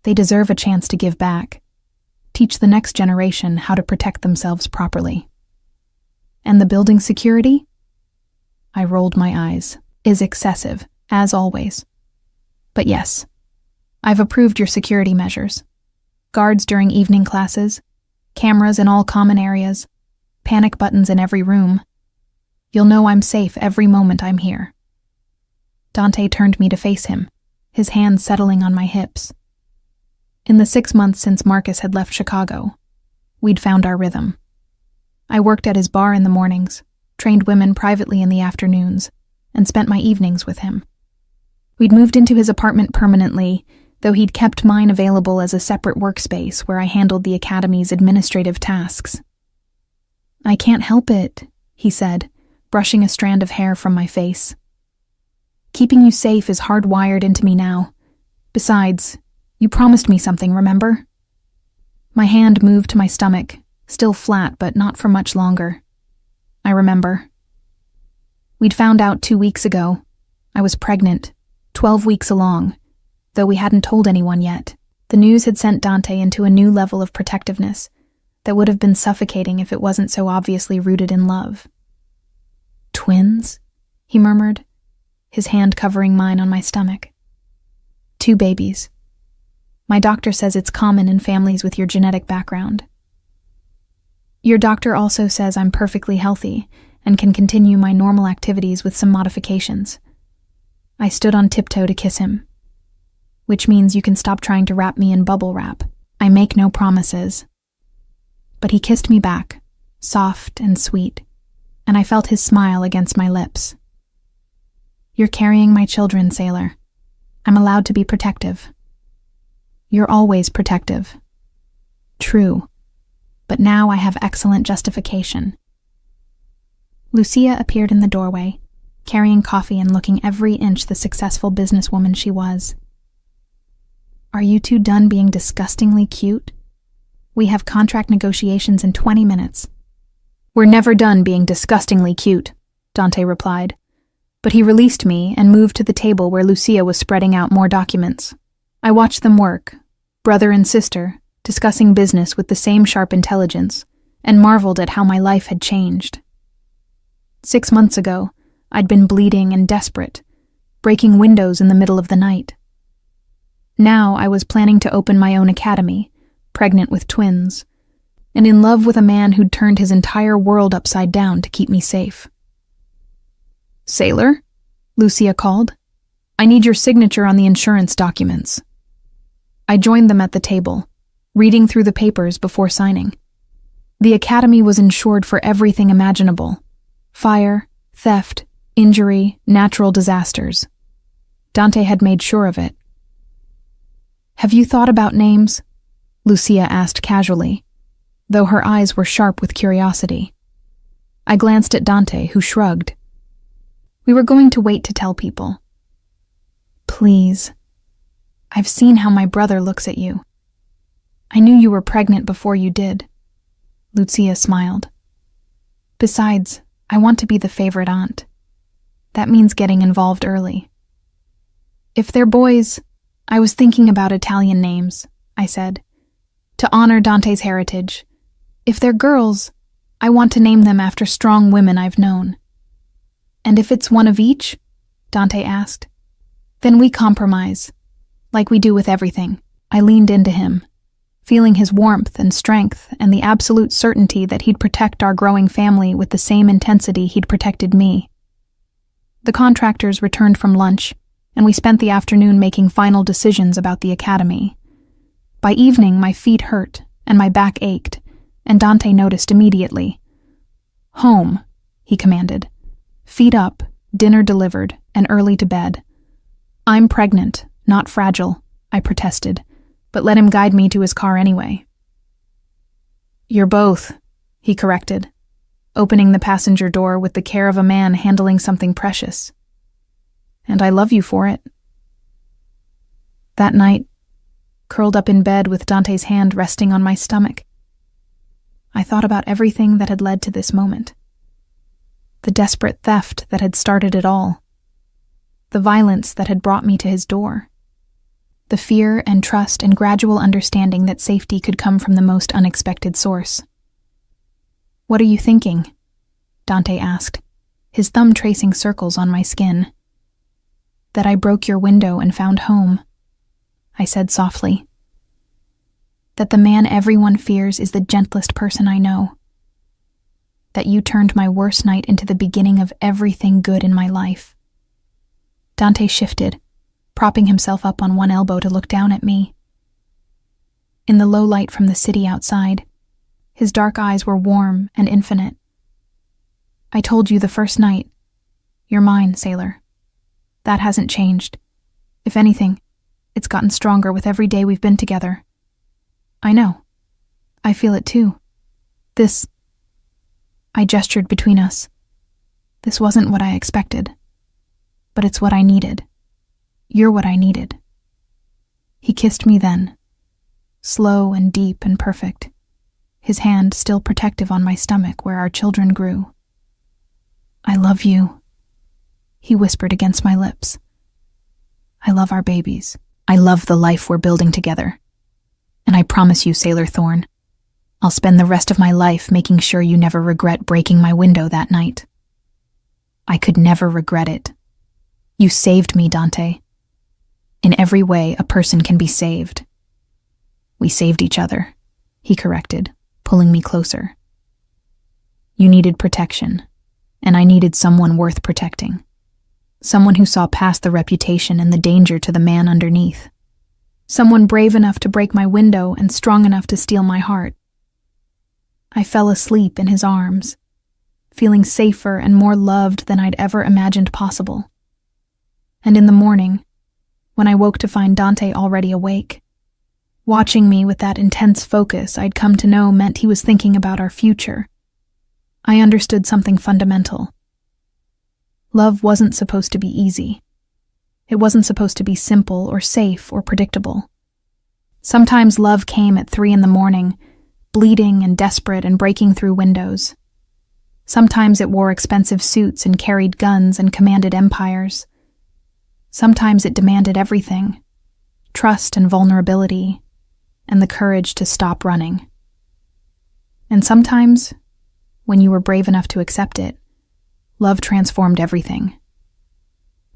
[SPEAKER 1] They deserve a chance to give back. Teach the next generation how to protect themselves properly." "And the building security?" I rolled my eyes. "Is excessive, as always. But yes, I've approved your security measures. Guards during evening classes, cameras in all common areas, panic buttons in every room. You'll know I'm safe every moment I'm here." Dante turned me to face him, his hands settling on my hips. In the 6 months since Marcus had left Chicago, we'd found our rhythm. I worked at his bar in the mornings, trained women privately in the afternoons, and spent my evenings with him. We'd moved into his apartment permanently, though he'd kept mine available as a separate workspace where I handled the academy's administrative tasks. "I can't help it," he said, brushing a strand of hair from my face. "Keeping you safe is hardwired into me now. Besides, you promised me something, remember?" My hand moved to my stomach, still flat but not for much longer. "I remember." We'd found out 2 weeks ago. I was pregnant, 12 weeks along, though we hadn't told anyone yet. The news had sent Dante into a new level of protectiveness that would have been suffocating if it wasn't so obviously rooted in love. "Twins?" he murmured, his hand covering mine on my stomach. "2 babies. My doctor says it's common in families with your genetic background. Your doctor also says I'm perfectly healthy and can continue my normal activities with some modifications." I stood on tiptoe to kiss him. "Which means you can stop trying to wrap me in bubble wrap. I make no promises." But he kissed me back, soft and sweet, and I felt his smile against my lips. "You're carrying my children, Sailor. I'm allowed to be protective." "You're always protective." "True, but now I have excellent justification." Lucia appeared in the doorway, carrying coffee and looking every inch the successful businesswoman she was. "Are you two done being disgustingly cute?" We have contract negotiations in 20 minutes. We're never done being disgustingly cute, Dante replied. But he released me and moved to the table where Lucia was spreading out more documents. I watched them work, brother and sister, discussing business with the same sharp intelligence, and marveled at how my life had changed. 6 months ago, I'd been bleeding and desperate, breaking windows in the middle of the night. Now I was planning to open my own academy, pregnant with twins, and in love with a man who'd turned his entire world upside down to keep me safe. "Sailor?" Lucia called. "I need your signature on the insurance documents." I joined them at the table, reading through the papers before signing. The academy was insured for everything imaginable: fire, theft, injury, natural disasters. Dante had made sure of it. "Have you thought about names?" Lucia asked casually, though her eyes were sharp with curiosity. I glanced at Dante, who shrugged. "We were going to wait to tell people." "Please. I've seen how my brother looks at you. I knew you were pregnant before you did." Lucia smiled. "Besides, I want to be the favorite aunt. That means getting involved early." "If they're boys, I was thinking about Italian names," I said, "to honor Dante's heritage. If they're girls, I want to name them after strong women I've known." "And if it's one of each?" Dante asked. "Then we compromise, like we do with everything." I leaned into him, feeling his warmth and strength and the absolute certainty that he'd protect our growing family with the same intensity he'd protected me. The contractors returned from lunch, and we spent the afternoon making final decisions about the academy. By evening, my feet hurt and my back ached, and Dante noticed immediately. "Home," he commanded. "Feet up, dinner delivered, and early to bed." "I'm pregnant, not fragile," I protested, but let him guide me to his car anyway. "You're both," he corrected, opening the passenger door with the care of a man handling something precious. "And I love you for it." That night, curled up in bed with Dante's hand resting on my stomach, I thought about everything that had led to this moment. The desperate theft that had started it all. The violence that had brought me to his door. The fear and trust and gradual understanding that safety could come from the most unexpected source. "What are you thinking?" Dante asked, his thumb tracing circles on my skin. "That I broke your window and found home," I said softly. "That the man everyone fears is the gentlest person I know. That you turned my worst night into the beginning of everything good in my life." Dante shifted, propping himself up on one elbow to look down at me. In the low light from the city outside, his dark eyes were warm and infinite. "I told you the first night, you're mine, Sailor. That hasn't changed. If anything, it's gotten stronger with every day we've been together." "I know. I feel it too. This..." I gestured between us. "This wasn't what I expected. But it's what I needed. You're what I needed." He kissed me then, slow and deep and perfect, his hand still protective on my stomach where our children grew. "I love you," he whispered against my lips. "I love our babies. I love the life we're building together. And I promise you, Sailor Thorn, I'll spend the rest of my life making sure you never regret breaking my window that night. I could never regret it. You saved me, Dante. In every way a person can be saved." "We saved each other," he corrected, pulling me closer. "You needed protection, and I needed someone worth protecting. Someone who saw past the reputation and the danger to the man underneath. Someone brave enough to break my window and strong enough to steal my heart." I fell asleep in his arms, feeling safer and more loved than I'd ever imagined possible. And in the morning, when I woke to find Dante already awake, watching me with that intense focus I'd come to know meant he was thinking about our future, I understood something fundamental. Love wasn't supposed to be easy. It wasn't supposed to be simple or safe or predictable. Sometimes love came at 3 a.m, bleeding and desperate and breaking through windows. Sometimes it wore expensive suits and carried guns and commanded empires. Sometimes it demanded everything: trust and vulnerability, and the courage to stop running. And sometimes, when you were brave enough to accept it, love transformed everything.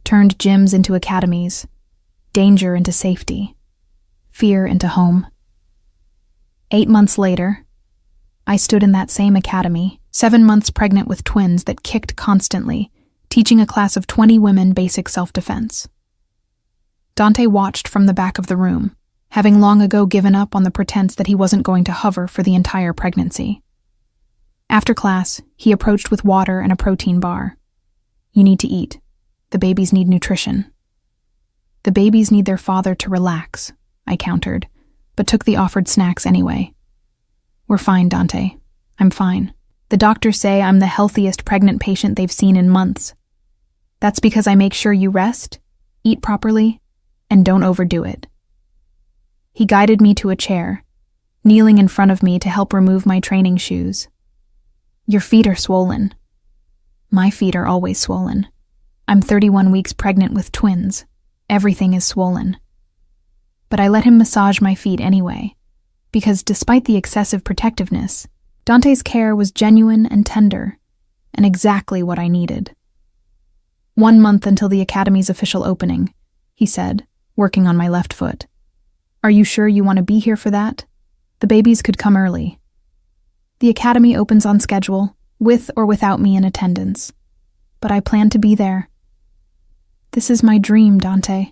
[SPEAKER 1] Turned gyms into academies, danger into safety, fear into home. 8 months later, I stood in that same academy, 7 months pregnant with twins that kicked constantly, teaching a class of 20 women basic self-defense. Dante watched from the back of the room, having long ago given up on the pretense that he wasn't going to hover for the entire pregnancy. After class, he approached with water and a protein bar. "You need to eat. The babies need nutrition." "The babies need their father to relax," I countered, but took the offered snacks anyway. "We're fine, Dante. I'm fine. The doctors say I'm the healthiest pregnant patient they've seen in months. That's because I make sure you rest, eat properly, and don't overdo it." He guided me to a chair, kneeling in front of me to help remove my training shoes. "Your feet are swollen." "My feet are always swollen. I'm 31 weeks pregnant with twins. Everything is swollen." But I let him massage my feet anyway, because despite the excessive protectiveness, Dante's care was genuine and tender, and exactly what I needed. 1 month until the academy's official opening, he said, working on my left foot. "Are you sure you want to be here for that? The babies could come early. The academy opens on schedule, with or without me in attendance. But I plan to be there. This is my dream, Dante.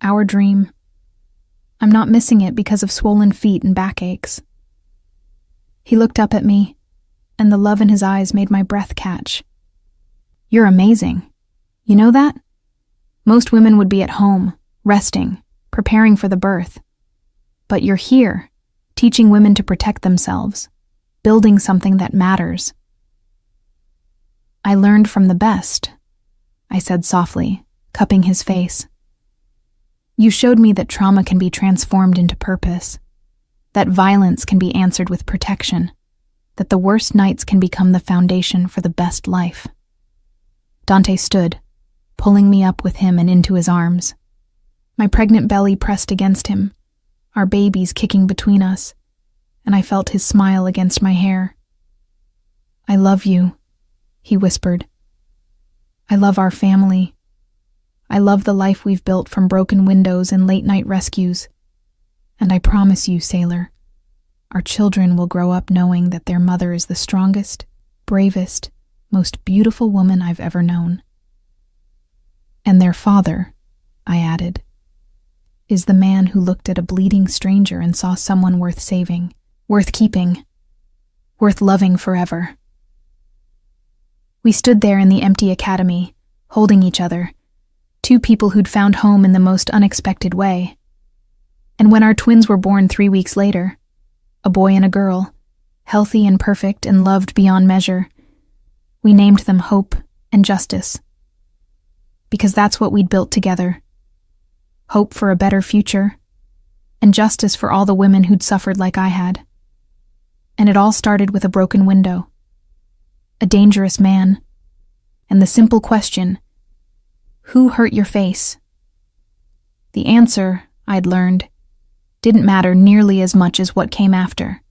[SPEAKER 1] Our dream. I'm not missing it because of swollen feet and backaches." He looked up at me, and the love in his eyes made my breath catch. "You're amazing. You know that? Most women would be at home, resting, preparing for the birth. But you're here, teaching women to protect themselves, building something that matters." "I learned from the best," I said softly, cupping his face. "You showed me that trauma can be transformed into purpose, that violence can be answered with protection, that the worst nights can become the foundation for the best life." Dante stood, pulling me up with him and into his arms. My pregnant belly pressed against him, our babies kicking between us, and I felt his smile against my hair. "I love you," he whispered. "I love our family. I love the life we've built from broken windows and late-night rescues. And I promise you, sailor, our children will grow up knowing that their mother is the strongest, bravest, most beautiful woman I've ever known. And their father," I added, "is the man who looked at a bleeding stranger and saw someone worth saving, worth keeping, worth loving forever." We stood there in the empty academy, holding each other, 2 people who'd found home in the most unexpected way. And when our twins were born 3 weeks later, a boy and a girl, healthy and perfect and loved beyond measure, we named them Hope and Justice. Because that's what we'd built together. Hope for a better future, and justice for all the women who'd suffered like I had. And it all started with a broken window, a dangerous man, and the simple question, who hurt your face? The answer, I'd learned, didn't matter nearly as much as what came after.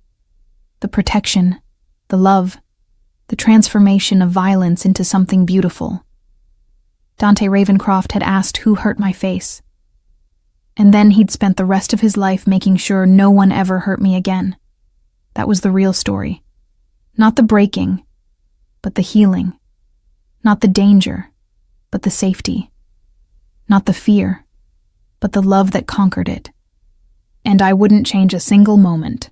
[SPEAKER 1] The protection, the love, the transformation of violence into something beautiful. Dante Ravencroft had asked who hurt my face. And then he'd spent the rest of his life making sure no one ever hurt me again. That was the real story. Not the breaking, but the healing. Not the danger, but the safety. Not the fear, but the love that conquered it. And I wouldn't change a single moment.